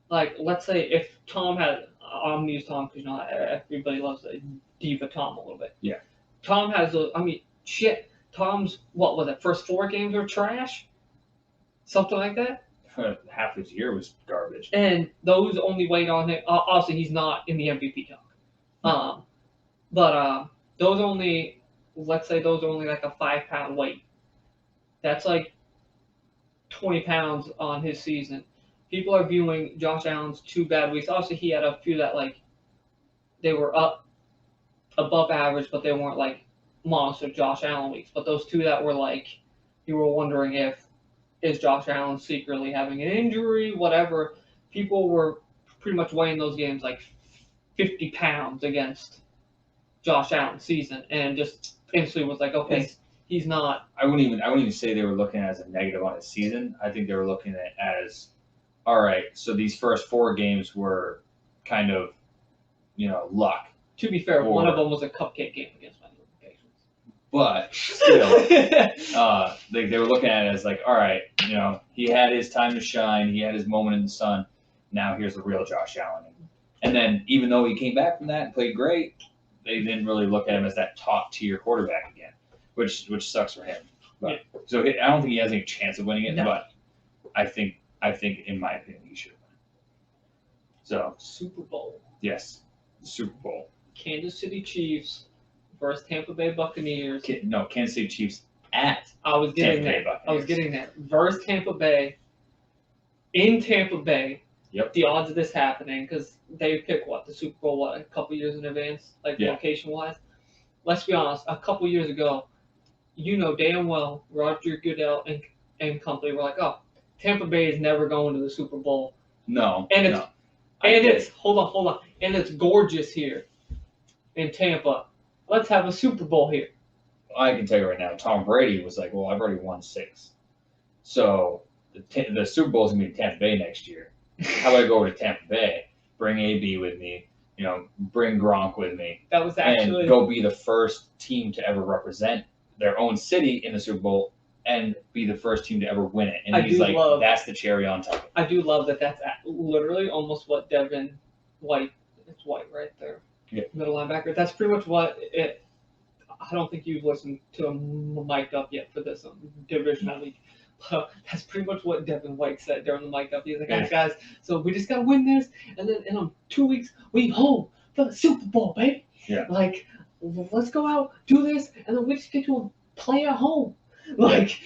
like, let's say if Tom had, I'm going to use Tom because, everybody loves the diva Tom a little bit. Yeah. Tom has Tom's, what was it, first 4 games were trash? Something like that? Half his year was garbage. And those only weighed on him. Obviously, he's not in the MVP talk. No. But those only, let's say those are only like a 5-pound weight. That's like 20 pounds on his season. People are viewing Josh Allen's 2 bad weeks. Obviously, he had a few that, like, they were up above average, but they weren't, like, monster Josh Allen weeks. But those 2 that were, like, you were wondering is Josh Allen secretly having an injury, whatever. People were pretty much weighing those games, like, 50 pounds against Josh Allen's season. And just instantly was like, okay, he's not. I wouldn't even say they were looking at it as a negative on his season. I think they were looking at it as, all right, so these first 4 games were kind of, luck. To be fair, one of them was a cupcake game against my Patriots. but still, they were looking at it as like, all right, he had his time to shine, he had his moment in the sun. Now here's the real Josh Allen. And then even though he came back from that and played great, they didn't really look at him as that top tier quarterback again, which sucks for him. But so I don't think he has any chance of winning it, but I think in my opinion he should win. So Super Bowl. Yes, the Super Bowl. Kansas City Chiefs versus Tampa Bay Buccaneers. No, Kansas City Chiefs at I was getting Tampa Bay that. I was getting that. Versus Tampa Bay. In Tampa Bay. Yep. The odds of this happening, because they pick the Super Bowl a couple years in advance, location wise. Let's be honest, a couple years ago, damn well Roger Goodell and company were like, oh, Tampa Bay is never going to the Super Bowl. No. And it's hold on. And it's gorgeous here in Tampa. Let's have a Super Bowl here. I can tell you right now, Tom Brady was like, well, I've already won 6. So the Super Bowl is going to be in Tampa Bay next year. How about I go over to Tampa Bay, bring AB with me, bring Gronk with me. That was actually... And go be the first team to ever represent their own city in the Super Bowl and be the first team to ever win it. And he's like, that's the cherry on top. I do love that that's literally almost what Devin White, it's White right there, middle linebacker. That's pretty much what it, I don't think you've listened to him mic'd up yet for this divisional league. But that's pretty much what Devin White said during the mic up. He's like, guys, so we just got to win this, and then in 2 weeks, we home for the Super Bowl, baby. Yeah. Like, let's go out, do this, and then we just get to play at home. Like.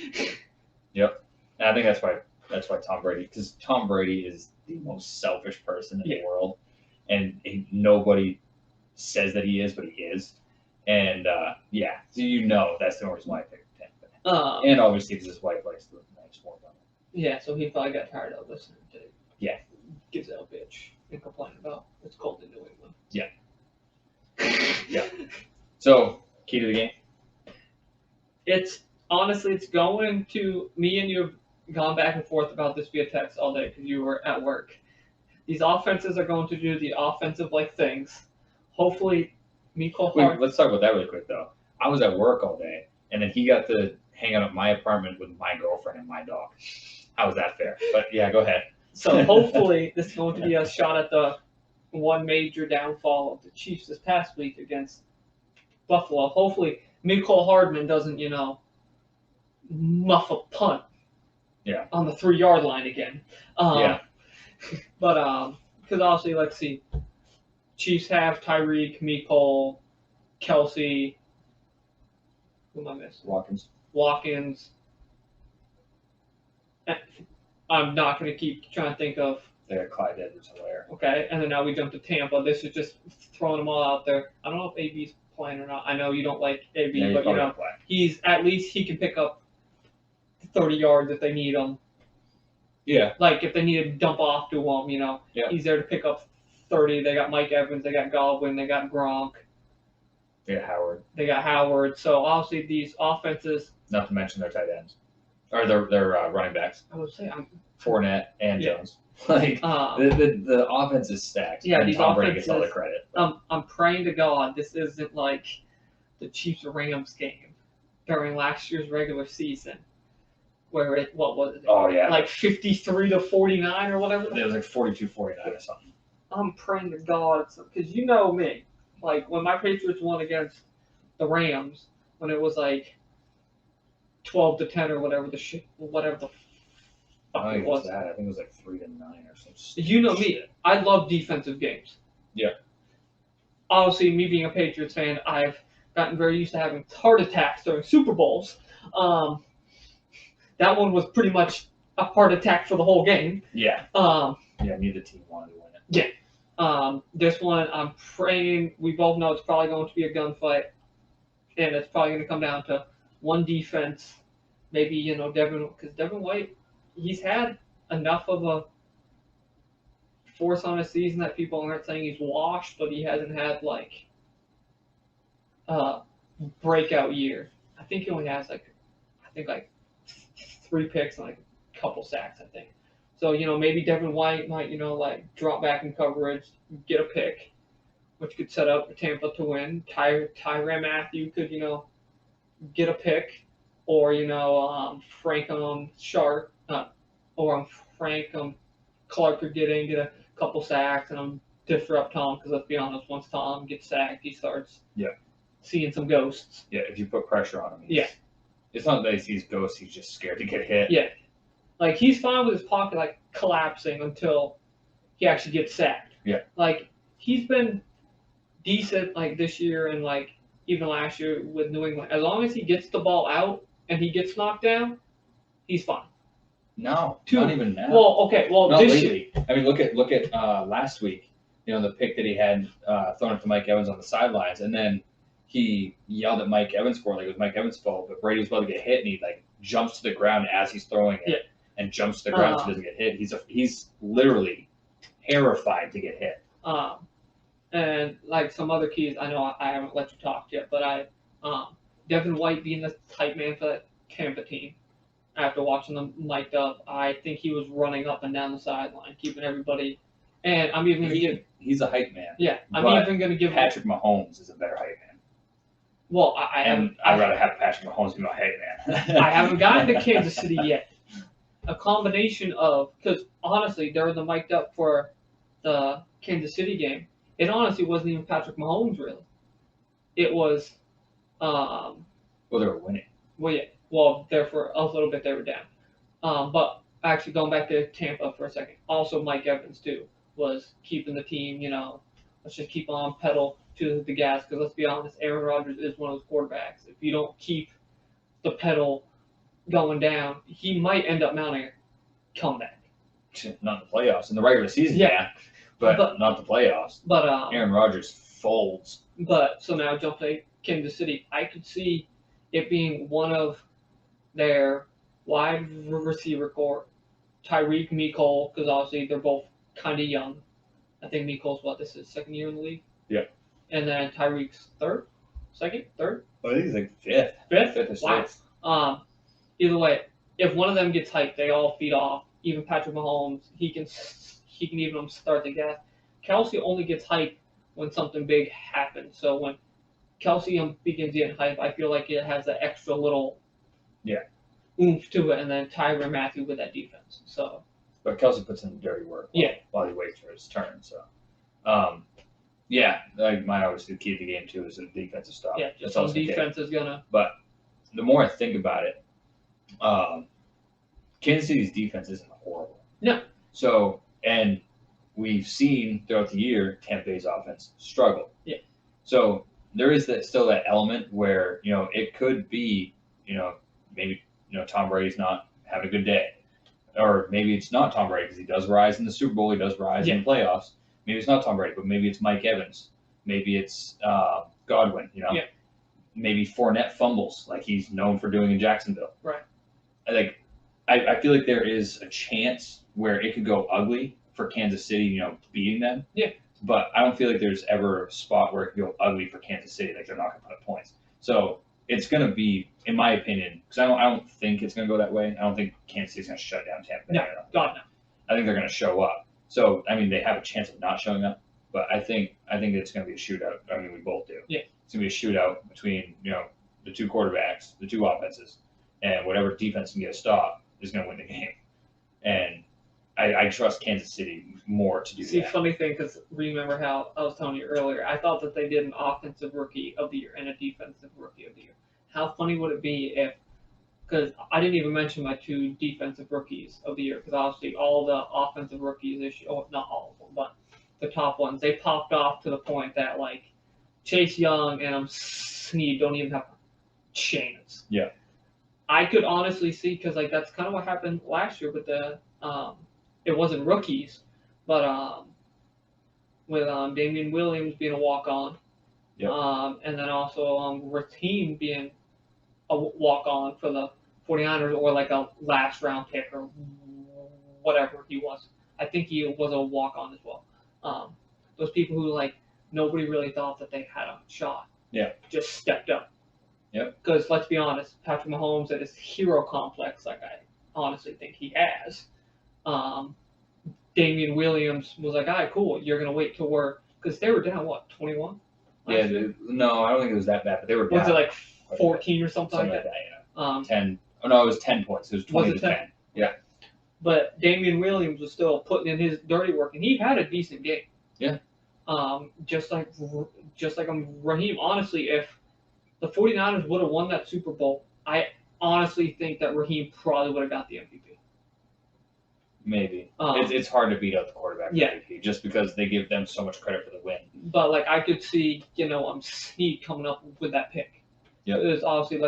Yep. And I think that's why Tom Brady, because Tom Brady is the most selfish person in the world, and nobody says that he is, but he is. And so that's the only reason why I picked Tampa Bay. And obviously because his wife likes the nice sport. Yeah, so he probably got tired of listening to gives out bitch and complain about it's cold in New England. Yeah. Yeah. So key to the game. It's going to me and you have gone back and forth about this via text all day because you were at work. These offenses are going to do the offensive things. Hopefully, Micheal. Wait, let's talk about that really quick though. I was at work all day, and then he got to hang out at my apartment with my girlfriend and my dog. How was that fair? But yeah, go ahead. So hopefully, this is going to be a shot at the one major downfall of the Chiefs this past week against Buffalo. Hopefully, Micheal Hardman doesn't, muff a punt. Yeah. On the 3-yard line again. But because obviously, let's see. Chiefs have Tyreek, Micheal, Kelsey. Who am I missing? Watkins. I'm not going to keep trying to think of. They got Clyde Edwards-Helaire. Okay, and then now we jump to Tampa. This is just throwing them all out there. I don't know if AB's playing or not. I know you don't like AB, but he's at least he can pick up 30 yards if they need him. Yeah. Like if they need to dump off to him, he's there to pick up 30. They got Mike Evans, they got Godwin, they got Gronk. They got Howard. So obviously these offenses. Not to mention their tight ends. Or their running backs. I would say Fournette and Jones. The offense is stacked. Yeah, and these Tom Brady gets all the credit. I'm praying to God this isn't like the Chiefs-Rams game during last year's regular season, where what was it? Oh yeah, like 53-49 or whatever. It was like 42-49 or something. I'm praying to God, because you know me, like when my Patriots won against the Rams, when it was like 12-10 or whatever the fuck it was. I think it was like 3-9 or something. You know me, I love defensive games. Yeah. Obviously, me being a Patriots fan, I've gotten very used to having heart attacks during Super Bowls. That one was pretty much a heart attack for the whole game. Yeah. Neither team wanted to win it. Yeah. This one, I'm praying. We both know it's probably going to be a gunfight, and it's probably going to come down to one defense. Maybe because Devin White, he's had enough of a force on his season that people aren't saying he's washed, but he hasn't had breakout year. I think he only has 3 picks and a couple sacks, I think. So, maybe Devin White might, drop back in coverage, get a pick, which could set up Tampa to win. Tyrann Mathieu could, get a pick, or Frank Sharp, or Frank Clark could get a couple sacks, and disrupt Tom, because let's be honest, once Tom gets sacked, he starts seeing some ghosts. Yeah, if you put pressure on him. Yeah. It's not that he sees ghosts, he's just scared to get hit. Yeah. Like, he's fine with his pocket, like, collapsing until he actually gets sacked. Yeah. Like, he's been decent, like, this year and, like, even last year with New England. As long as he gets the ball out and he gets knocked down, he's fine. No, not even now. Well, okay, well, not this lately. I mean, look at last week. The pick that he had thrown it to Mike Evans on the sidelines, and then he yelled at Mike Evans for it, like it was Mike Evans' fault. But Brady was about to get hit, and he like jumps to the ground as he's throwing it, and jumps to the ground so he doesn't get hit. He's literally terrified to get hit. And like some other keys, I know I haven't let you talk yet, but Devin White being the type man for that Tampa team. After watching them mic'd up, I think he was running up and down the sideline, keeping everybody. And I'm even going to give. He's a hype man. Yeah, I'm even going to give. Patrick Mahomes is a better hype man. Well, I'd rather have Patrick Mahomes be my hype man. I haven't gotten to Kansas City yet. A combination of, because honestly, they were the mic'd up for the Kansas City game. It honestly wasn't even Patrick Mahomes, really. It was. Well, they were winning. Well, yeah. Well, there for a little bit they were down. But actually, going back to Tampa for a second, also Mike Evans, too, was keeping the team, let's just keep on pedal to the gas, because let's be honest, Aaron Rodgers is one of those quarterbacks. If you don't keep the pedal going down, he might end up mounting a comeback. Not in the playoffs. In the regular season, but not the playoffs. But Aaron Rodgers folds. But, so now jump to Kansas City. I could see it being one of their wide receiver core, Tyreek, Micheal, because obviously they're both kind of young. I think Micheal's this is second year in the league. Yeah. And then Tyreek's third. I think he's like fifth. Fifth or sixth. Wow. Either way, if one of them gets hyped, they all feed off. Even Patrick Mahomes, he can even start the gas. Kelsey only gets hyped when something big happens. So when Kelsey begins getting hype, I feel like it has that extra little oomph to it, and then Tyrann Mathieu with that defense. So, but Kelsey puts in the dirty work while he waits for his turn. So, my obviously the key to the game too is the defensive stop. Yeah, just some defense is gonna. But the more I think about it, Kansas City's defense isn't horrible. No. So, and we've seen throughout the year Tampa Bay's offense struggle. Yeah. So there is still that element where it could be maybe Tom Brady's not having a good day, or maybe it's not Tom Brady because he does rise in the Super Bowl, he does rise in the playoffs. Maybe it's not Tom Brady, but maybe it's Mike Evans, maybe it's Godwin. Maybe Fournette fumbles like he's known for doing in Jacksonville. Right. I feel like there is a chance where it could go ugly for Kansas City, beating them. Yeah. But I don't feel like there's ever a spot where it could go ugly for Kansas City. Like they're not going to put up points. So it's going to be, in my opinion, because I don't think it's going to go that way. I don't think Kansas City's going to shut down Tampa Bay. No, God no. I think they're going to show up. So I mean, they have a chance of not showing up, but I think it's going to be a shootout. I mean, we both do. Yeah. It's going to be a shootout between the two quarterbacks, the two offenses, and whatever defense can get a stop is going to win the game. And I trust Kansas City more to do that. See, funny thing, because remember how I was telling you earlier, I thought that they did an offensive rookie of the year and a defensive rookie of the year. How funny would it be if, because I didn't even mention my two defensive rookies of the year, because obviously all the offensive rookies this year, not all of them, but the top ones, they popped off to the point that, like, Chase Young and Snead don't even have a chance. Yeah. I could honestly see, because, like, that's kind of what happened last year with the it wasn't rookies, but with Damian Williams being a walk-on, and then also Raheem being a walk-on for the 49ers, or like a last-round pick or whatever he was. I think he was a walk-on as well. Those people who, like, nobody really thought that they had a shot. Yeah. Just stepped up. Yep. Because let's be honest, Patrick Mahomes at his hero complex, like I honestly think he has. Damian Williams was like, all right, cool. You're going to wait till because they were down, 21? Yeah, no, I don't think it was that bad, but they were down. Was it like quite a bit. 14 or something Something like like that. that, yeah. 10. Oh no, it was 10 points. It was 20 Was it to 10? 10. Yeah. But Damian Williams was still putting in his dirty work, and he had a decent game. Yeah. Just like Raheem. Honestly, if the 49ers would have won that Super Bowl, I honestly think that Raheem probably would have got the MVP. Maybe. It's hard to beat out the quarterback MVP just because they give them so much credit for the win. But like I could see, Snead coming up with that pick. Yeah. It's obviously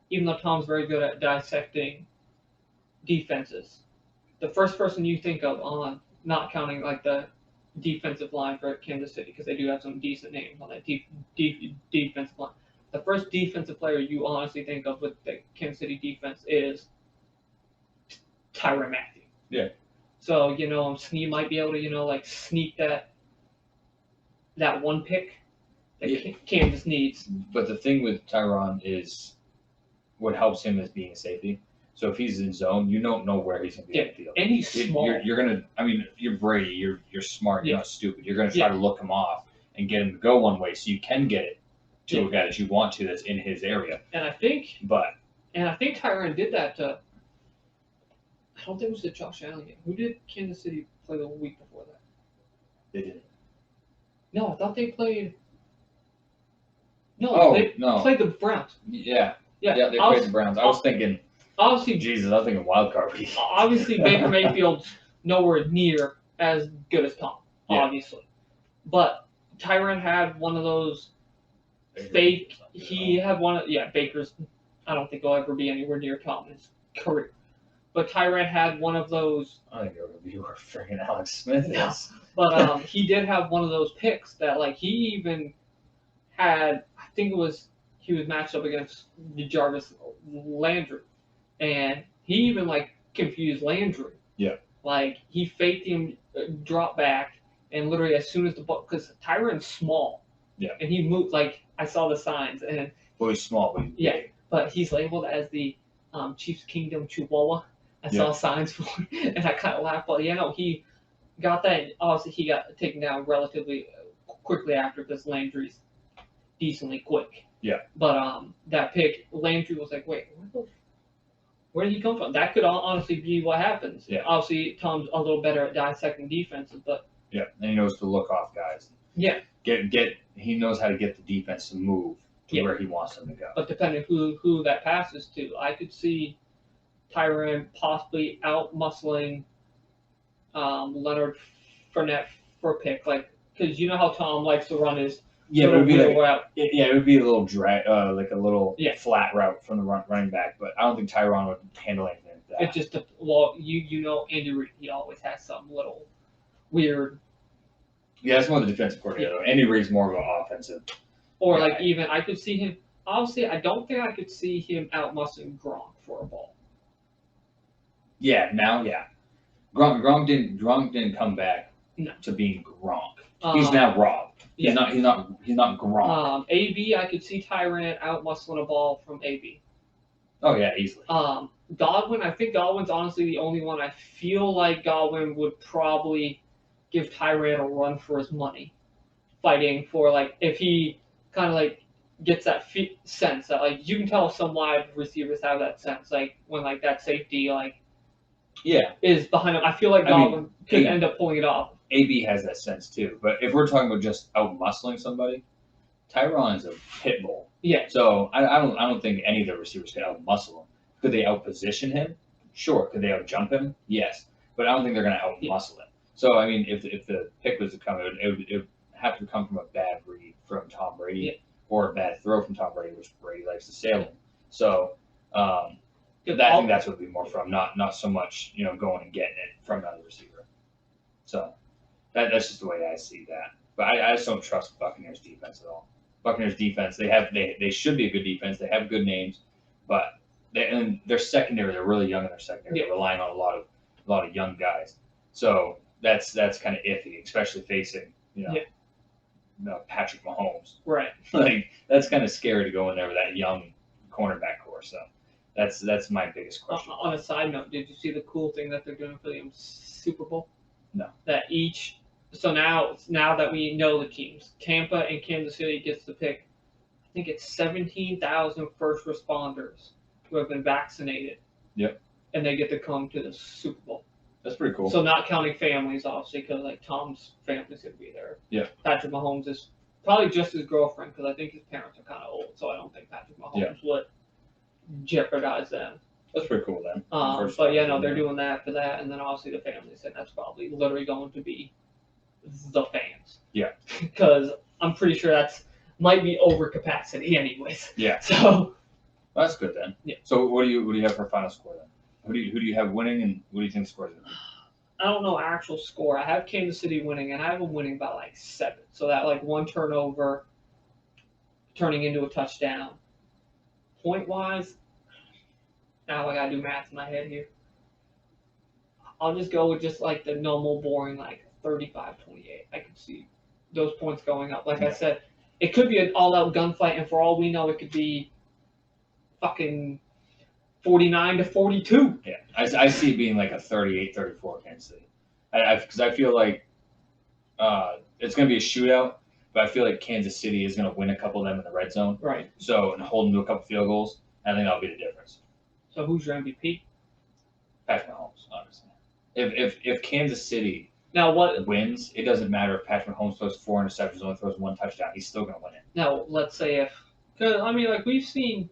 even though Tom's very good at dissecting defenses, the first person you think of on not counting like the defensive line for Kansas City because they do have some decent names on that defensive line. The first defensive player you honestly think of with the Kansas City defense is Tyrann Mathieu. Yeah. So Snead might be able to sneak that one pick that Kansas needs. But the thing with Tyrann is what helps him is being a safety. So if he's in zone, you don't know where he's going to be in the field. And he's small. You're gonna. I mean, you're Brady. You're smart. You're not stupid. You're gonna try to look him off and get him to go one way so you can get it to a guy that you want to that's in his area. And I think Tyrann did that. I don't think it was the Josh Allen game. Who did Kansas City play the week before that? They didn't. No, I thought they played. No, they played the Browns. Yeah, they played the Browns. I was thinking. Obviously, Jesus, I was thinking wild card week. Obviously, Baker Mayfield's nowhere near as good as Tom. Obviously, but Tyrann had one of those fake. He had one of Baker's. I don't think he'll ever be anywhere near Tom in his career. But Tyrann had one of those. I think it'll be where freaking Alex Smith is. But he did have one of those picks that he even had. I think he was matched up against Jarvis Landry. And he even confused Landry. Yeah. He faked him, drop back, and literally as soon as the ball, because Tyrann's small. Yeah. And he moved I saw the signs and. Well, he's small, but he's big. But he's labeled as the Chiefs Kingdom Chihuahua. I saw signs for it, and I kind of laughed. But he got that. And obviously, he got taken down relatively quickly after because Landry's decently quick. Yeah. But that pick, Landry was like, wait, where did he come from? That could honestly be what happens. Yeah. Obviously, Tom's a little better at dissecting defenses, but. Yeah, and he knows to look off guys. Yeah. He knows how to get the defense to move to where he wants them to go. But depending who that passes to, I could see Tyrann possibly out-muscling Leonard Fournette for a pick. Because you know how Tom likes to run his it would be route. It would be a little drag, like a little flat route from the running back. But I don't think Tyrann would handle anything like that. It's just Andy Reid, he always has some little weird. Yeah, that's more the defensive coordinator. Yeah. Andy Reid's more of an offensive. Or even I could see him. Obviously, I don't think I could see him out-muscling Gronk for a ball. Yeah, now, Gronk didn't come back to being Gronk. He's now Rob. He's not Gronk. AB, I could see Tyrann out-muscling a ball from AB. Oh yeah, easily. Godwin, I think Godwin's honestly the only one. I feel like Godwin would probably give Tyrann a run for his money, fighting for if he kind of gets that sense that you can tell some wide receivers have that sense when that safety is behind him. I feel like Godwin could end up pulling it off. AB has that sense too, but if we're talking about just out muscling somebody, Tyrann is a pit bull. Yeah. So I don't think any of the receivers could out muscle him. Could they out position him? Sure. Could they out jump him? Yes. But I don't think they're going to out muscle him. So I mean, if the pick was to come, it would have to come from a bad read from Tom Brady or a bad throw from Tom Brady, which Brady likes to sail him. So I think that's what it would be more from, not so much going and getting it from another receiver. So that's just the way I see that. But I just don't trust Buccaneers defense at all. Buccaneers defense, they should be a good defense. They have good names, but their secondary, they're really young in their secondary. They're relying on a lot of young guys. So that's kind of iffy, especially facing Patrick Mahomes. Right. That's kind of scary to go in there with that young cornerback core. So that's my biggest question. On a side note, did you see the cool thing that they're doing for the Super Bowl? No. So now that we know the teams, Tampa and Kansas City gets to pick think it's 17,000 first responders who have been vaccinated. Yep. And they get to come to the Super Bowl. That's pretty cool. So not counting families, obviously, because like Tom's family's gonna be there. Yeah. Patrick Mahomes is probably just his girlfriend, because I think his parents are kind of old, so I don't think Patrick Mahomes would jeopardize them. That's pretty cool then. But yeah, no, they're doing that for that, and then obviously the families, and that's probably literally going to be the fans. Yeah. Because I'm pretty sure that's might be over capacity, anyways. Yeah. So. Well, that's good then. Yeah. So what do you have for final score then? Who do you have winning, and what do you think the score is going to be? I don't know actual score. I have Kansas City winning, and I have them winning by like 7. So that like one turnover turning into a touchdown. Point wise, now I gotta do math in my head here. I'll just go with just like the normal boring like 35-28. I could see those points going up. Like I said, it could be an all-out gunfight, and for all we know, it could be fucking 49-42. Yeah, I see it being like a 38-34 Kansas City. Because I feel like it's going to be a shootout, but I feel like Kansas City is going to win a couple of them in the red zone. Right. So, and hold them to a couple field goals, I think that'll be the difference. So who's your MVP? Patrick Mahomes, obviously. If Kansas City now what wins, it doesn't matter if Patrick Mahomes throws 4 interceptions, only throws 1 touchdown. He's still going to win it. Now, let's say if, because I mean, like we've seen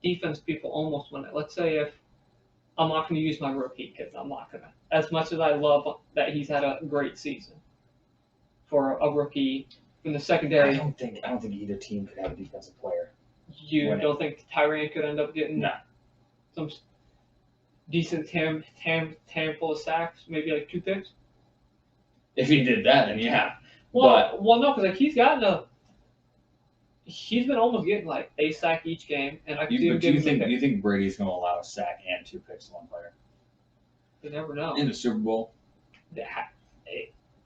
defense people almost win it. Let's say if I'm not going to use my rookie, because I'm not going to. As much as I love that he's had a great season for a rookie in the secondary. I don't think either team could have a defensive player. You don't think Tyrann could end up getting some decent handful of sacks, maybe like 2 picks? If he did that, then yeah. Well, no, because like he's been almost getting like a sack each game, and I do you think Brady's going to allow a sack and 2 picks to one player? You never know. In the Super Bowl,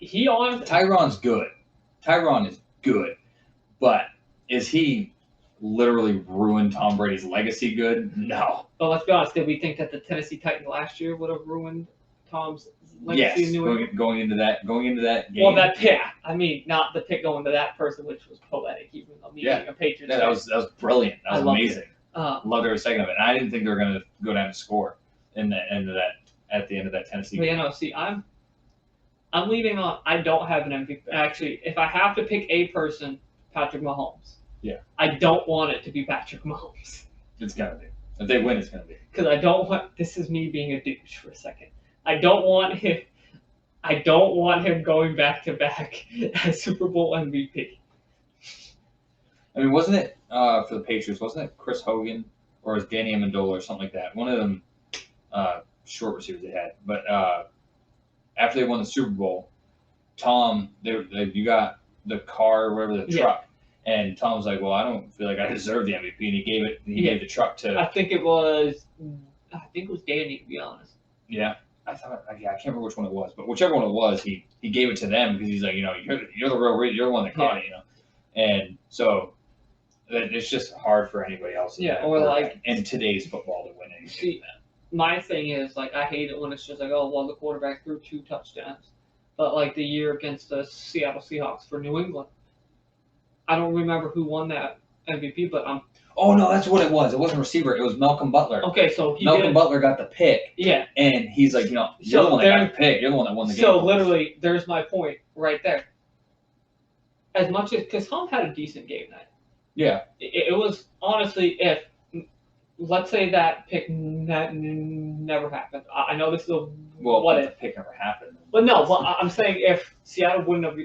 Tyron's good. Tyron is good, but is he literally ruined Tom Brady's legacy good? No. But let's be honest. Did we think that the Tennessee Titans last year would have ruined Tom's legacy in New England? Going into that game. Well, that pick. I mean, not the pick going to that person, which was poetic, even though being a Patriots. Yeah, that was brilliant. That was amazing. Loved every second of it. And I didn't think they were going to go down and score at the end of that Tennessee game. But yeah, no. See, I'm leaving on. I don't have an MVP. Actually, if I have to pick a person, Patrick Mahomes. Yeah. I don't want it to be Patrick Mahomes. It's gonna be. If they win, it's gonna be. Because I don't want. This is me being a douche for a second. I don't want him going back to back as Super Bowl MVP. I mean, wasn't it for the Patriots? Wasn't it Chris Hogan or was Danny Amendola or something like that? One of them short receivers they had. But after they won the Super Bowl, Tom, you got the car or whatever, the truck, and Tom was like, "Well, I don't feel like I deserve the MVP," and he gave the truck to. I think it was Danny, to be honest. Yeah. I can't remember which one it was, but whichever one it was, he gave it to them because he's like, you're the real reason, you're the one that caught it, and so it's just hard for anybody else. Or like in today's football to win anything. See, my thing is like I hate it when it's just like, oh well, the quarterback threw 2 touchdowns, but like the year against the Seattle Seahawks for New England, I don't remember who won that MVP, but Oh no, that's what it was. It wasn't receiver. It was Malcolm Butler. Okay, so Malcolm Butler got the pick. Yeah. And he's like, you're the one that got the pick. You're the one that won the game. So literally, there's my point right there. As much as because Tom had a decent game night. Yeah. It was honestly, if let's say that pick never happened. I know this is what if the pick never happened. But no, but I'm saying if Seattle wouldn't have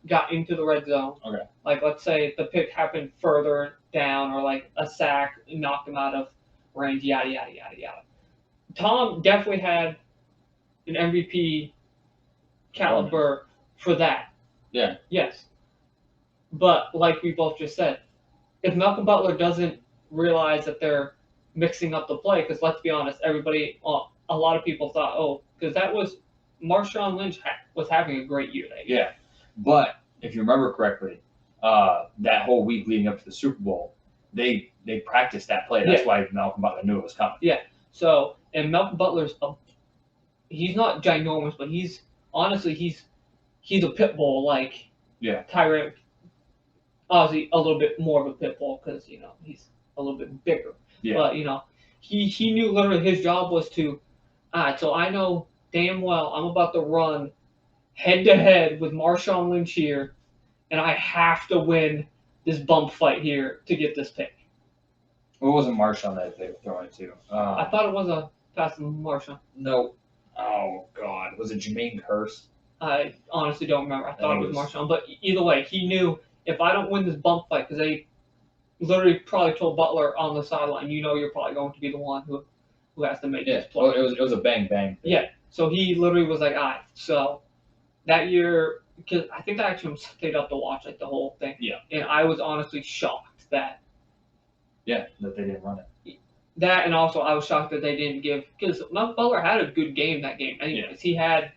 got into the red zone. Okay. Like let's say the pick happened further down or like a sack knocked him out of range, yada yada yada yada. Tom definitely had an MVP caliber for that. Yeah. Yes. But like we both just said, if Malcolm Butler doesn't realize that they're mixing up the play, because let's be honest, everybody, a lot of people thought, because that was Marshawn Lynch was having a great year that year. Yeah. But if you remember correctly, that whole week leading up to the Super Bowl, they practiced that play. That's why Malcolm Butler knew it was coming. Yeah. So, and Malcolm Butler's he's not ginormous, but he's honestly he's a pit bull like Tyrann obviously a little bit more of a pit bull because he's a little bit bigger. Yeah. But he knew literally his job was to, all right. So I know damn well I'm about to run head to head with Marshawn Lynch here, and I have to win this bump fight here to get this pick. Well, it wasn't Marshawn that they were throwing it to. I thought it was a pass to Marshawn. No. Oh God, was it Jermaine Curse? I honestly don't remember. I thought it was was- Marshawn, but either way, he knew if I don't win this bump fight, because they literally probably told Butler on the sideline, you're probably going to be the one who has to make Yeah. this play. Well, it was a bang bang thing. Yeah. So he literally was like, all right. So that year, because I think I actually stayed up to watch like the whole thing. Yeah. And I was honestly shocked that that they didn't run it. that, and also I was shocked that they didn't give, because Butler had a good game that game. Anyways, he had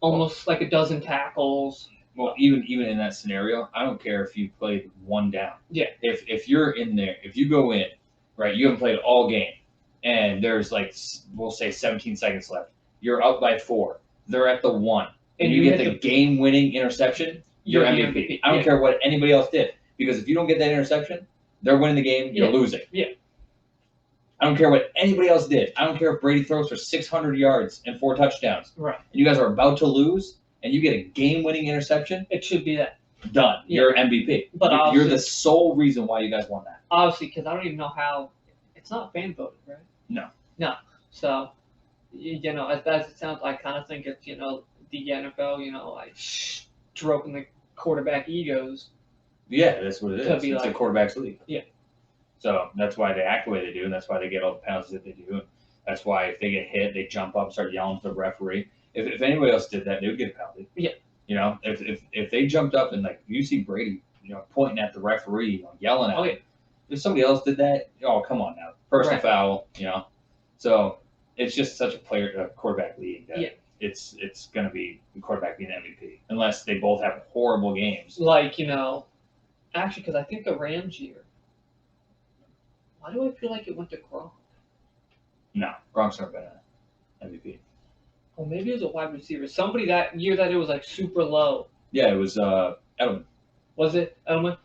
almost like a dozen tackles. Well, even in that scenario, I don't care if you played one down. Yeah. If you're in there, if you go in, right, you haven't played all game, and there's like we'll say 17 seconds left. You're up by 4. They're at the 1, and you get the game-winning interception. You're MVP. I don't care what anybody else did, because if you don't get that interception, they're winning the game. You're losing. Yeah. I don't care what anybody else did. I don't care if Brady throws for 600 yards and 4 touchdowns. Right. And you guys are about to lose, and you get a game-winning interception. It should be that. Done. Yeah. You're MVP. But you're the sole reason why you guys won that. Obviously, because I don't even know how. It's not fan voted, right? No. So, as it sounds, I kind of think it's the NFL, like stroking the quarterback egos. Yeah, that's what it is. Could be It's a like- quarterback's league. Yeah. So that's why they act the way they do, and that's why they get all the penalties that they do. And that's why if they get hit, they jump up, start yelling to the referee. If anybody else did that, they would get a penalty. Yeah. If they jumped up and like you see Brady, pointing at the referee, yelling at him. Yeah. If somebody else did that, come on now, personal Right. foul. So it's just such a quarterback league that Yeah. it's going to be the quarterback being MVP unless they both have horrible games. Like actually, because I think the Rams year. Why do I feel like it went to Gronk? No, Gronk's never been an MVP. Or maybe it was a wide receiver. Somebody that year that it was like super low. Yeah, it was Edelman. Was it Edelman?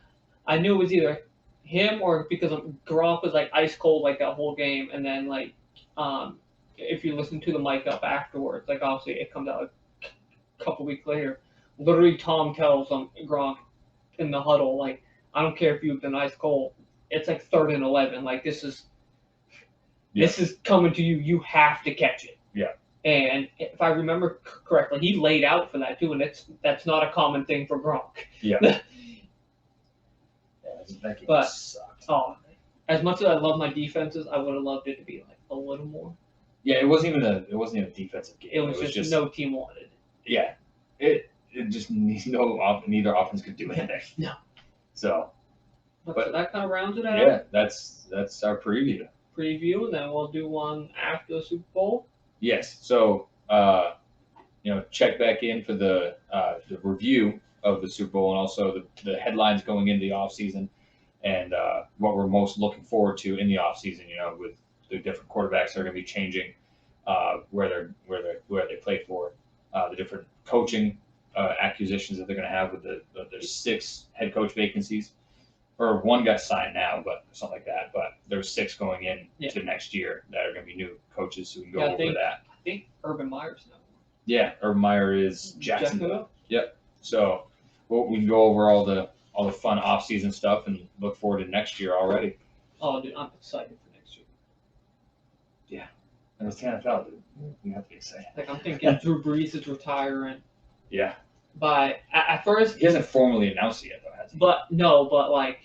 I knew it was either him or because Gronk was like ice cold like that whole game, and then like if you listen to the mic up afterwards, like obviously it comes out a couple weeks later. Literally, Tom tells Gronk in the huddle, like, I don't care if you've been ice cold. It's like 3rd and 11. Like this is coming to you. You have to catch it. Yeah. And if I remember correctly, he laid out for that too, and that's not a common thing for Gronk. Yeah. That game But- sucked. Oh, as much as I love my defenses, I would have loved it to be like a little more. Yeah, it wasn't even a defensive game. It was just no team wanted. Yeah, it just neither offense could do anything. No. So But that kind of rounds it out. yeah, that's our preview. Preview, and then we'll do one after the Super Bowl. Yes. So check back in for the review of the Super Bowl and also the headlines going into the off season and what we're most looking forward to in the off season. With the different quarterbacks that are going to be changing where they play for, the different coaching acquisitions that they're going to have with there's 6 head coach vacancies, or 1 got signed now, but something like that. But there's 6 going in to next year that are going to be new coaches, so we can go over that. I think Urban Meyer's now. Yeah, Urban Meyer is Jacksonville. Yep. So we can go over all the fun off season stuff and look forward to next year already. Oh, dude, I'm excited for next year. And it's the NFL, dude. You have to be excited. Like, I'm thinking Drew Brees is retiring. Yeah. But at first, He hasn't formally announced it yet, though, has he? but like,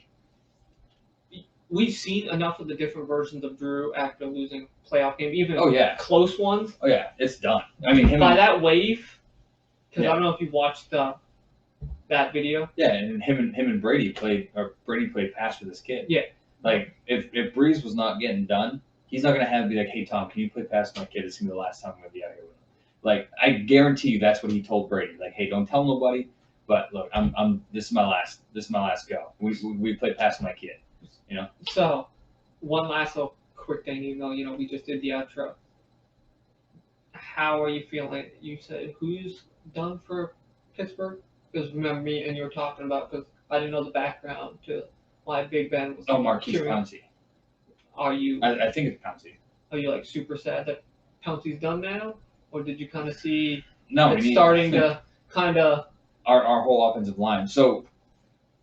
we've seen enough of the different versions of Drew after losing playoff game, even Oh yeah. close ones. Oh yeah. It's done. I mean, By that wave, because Yeah. I don't know if you've watched that video. Yeah, and him and Brady played pass with this kid. Yeah. Like if Breeze was not getting done, he's not gonna be like, hey Tom, can you play pass with my kid? It's gonna be the last time I'm gonna be out here with him. Like I guarantee you that's what he told Brady. Like, hey, don't tell nobody. But look, this is my last go. We play pass with my kid. So, one last little quick thing, even though we just did the outro. How are you feeling? You said who's done for Pittsburgh? Because remember me and you were talking about because I didn't know the background to why Big Ben was. Oh, Marquise cheering. Pouncey. Are you? I think it's Pouncey. Are you like super sad that Pouncey's done now, or did you kind of see No, it starting to kind of our whole offensive line? So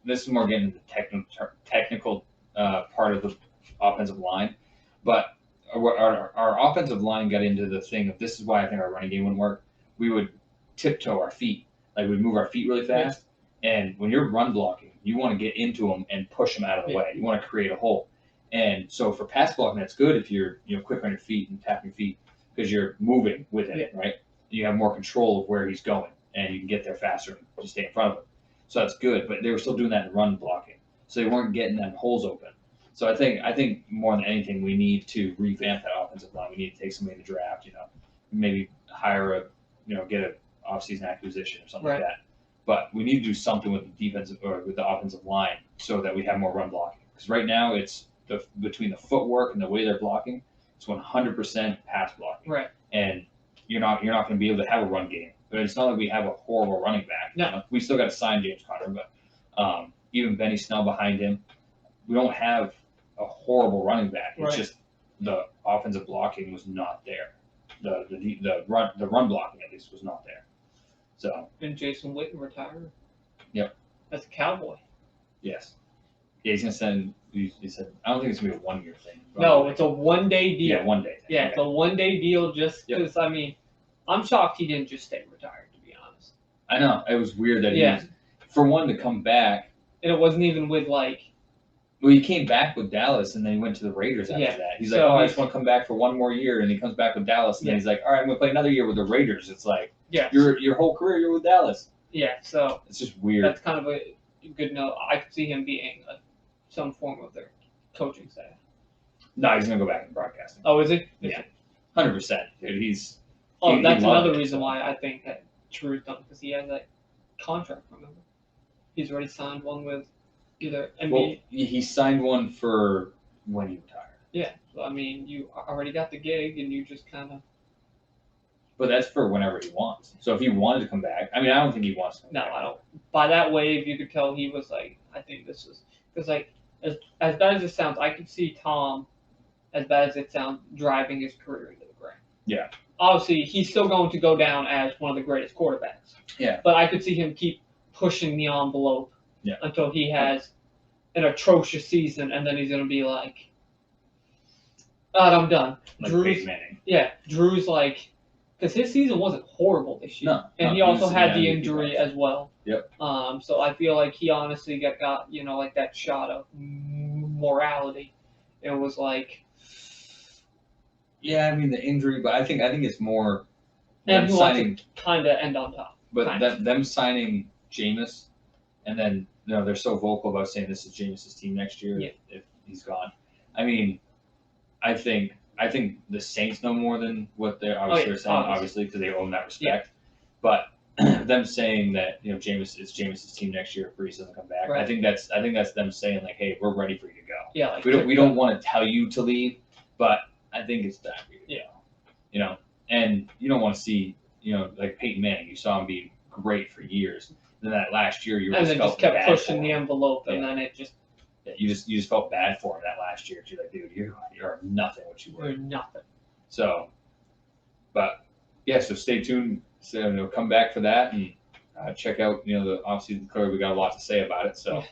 this is more getting into the technical part of the offensive line, but our offensive line got into the thing of this is why I think our running game wouldn't work. We would tiptoe our feet, like we'd move our feet really fast, and when you're run blocking, you want to get into them and push them out of the way. You want to create a hole. And so for pass blocking, that's good if you're quick on your feet and tapping your feet because you're moving with it, right? You have more control of where he's going, and you can get there faster and just stay in front of him. So that's good. But they were still doing that in run blocking, so they weren't getting them holes open. So I think more than anything, we need to revamp that offensive line. We need to take somebody in the draft, maybe hire get an offseason acquisition or something like that. But we need to do something with the defensive or with the offensive line so that we have more run blocking. Because right now it's between the footwork and the way they're blocking, it's 100% pass blocking. Right. And you're not going to be able to have a run game. But it's not like we have a horrible running back. No. We still got to sign James Conner, but even Benny Snell behind him, we don't have a horrible running back. It's just the offensive blocking was not there. The run blocking at least was not there. So. And Jason Witten retired. Yep. As a Cowboy. Yes. Yeah, he's gonna send. He said, I don't think it's gonna be a 1 year thing. No, it's a 1 day deal. Yeah, 1 day. Yeah, it's a 1 day deal. Just because I mean, I'm shocked he didn't just stay retired. To be honest. I know it was weird that he was, for one to come back. And it wasn't even with like. Well, he came back with Dallas, and then he went to the Raiders after that. He's like, I just want to come back for 1 more year, and he comes back with Dallas, and then he's like, all right, I'm gonna play another year with the Raiders. It's like, your whole career you're with Dallas. Yeah, so it's just weird. That's kind of a good note. I could see him being some form of their coaching staff. No, he's gonna go back in broadcasting. Oh, is he? Yeah, 100%. Dude, that's another reason why I think that Drew's done because he has that contract. Remember, he's already signed one with either NBA. Well, he signed one for when he retired. Yeah, so I mean, you already got the gig, and you just kind of. But that's for whenever he wants. So if he wanted to come back, I mean, I don't think he wants to come back. No, I don't. By that wave, you could tell he was like, I think this is because like as bad as it sounds, I could see Tom, as bad as it sounds, driving his career into the ground. Yeah. Obviously, he's still going to go down as one of the greatest quarterbacks. Yeah. But I could see him keep pushing the envelope until he has an atrocious season, and then he's going to be like, I'm done. Like Peyton Manning. Yeah. Drew's like, because his season wasn't horrible this year. And he also had the injury as well. Yep. So I feel like he honestly got like that shot of morality. It was like. Yeah, I mean the injury, but I think it's more. And he wants to kind of end on top. But them signing Jameis, and then they're so vocal about saying this is Jameis's team next year if he's gone. I mean, I think the Saints know more than what they're saying, obviously, because they own that respect. But them saying that Jameis is Jameis's team next year if Brees doesn't come back, I think that's them saying like, hey, we're ready for you to go. Yeah, like we don't want to tell you to leave, but I think it's time for you to go. And you don't want to see like Peyton Manning. You saw him be great for years. Then that last year you just kept pushing the envelope, and then it just. You just felt bad for him that last year. You're like, dude, you're nothing what you were. You're nothing. So, but yeah, so stay tuned. So come back for that and check out the off-season clear. We got a lot to say about it. So,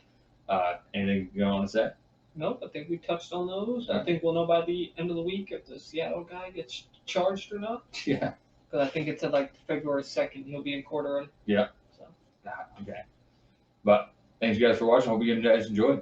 anything you want to say? Nope, I think we touched on those. I think we'll know by the end of the week if the Seattle guy gets charged or not. Yeah. Because I think it said like February 2nd he'll be in court already. Yeah. So. Okay. But thanks you guys for watching. Hope you guys enjoyed.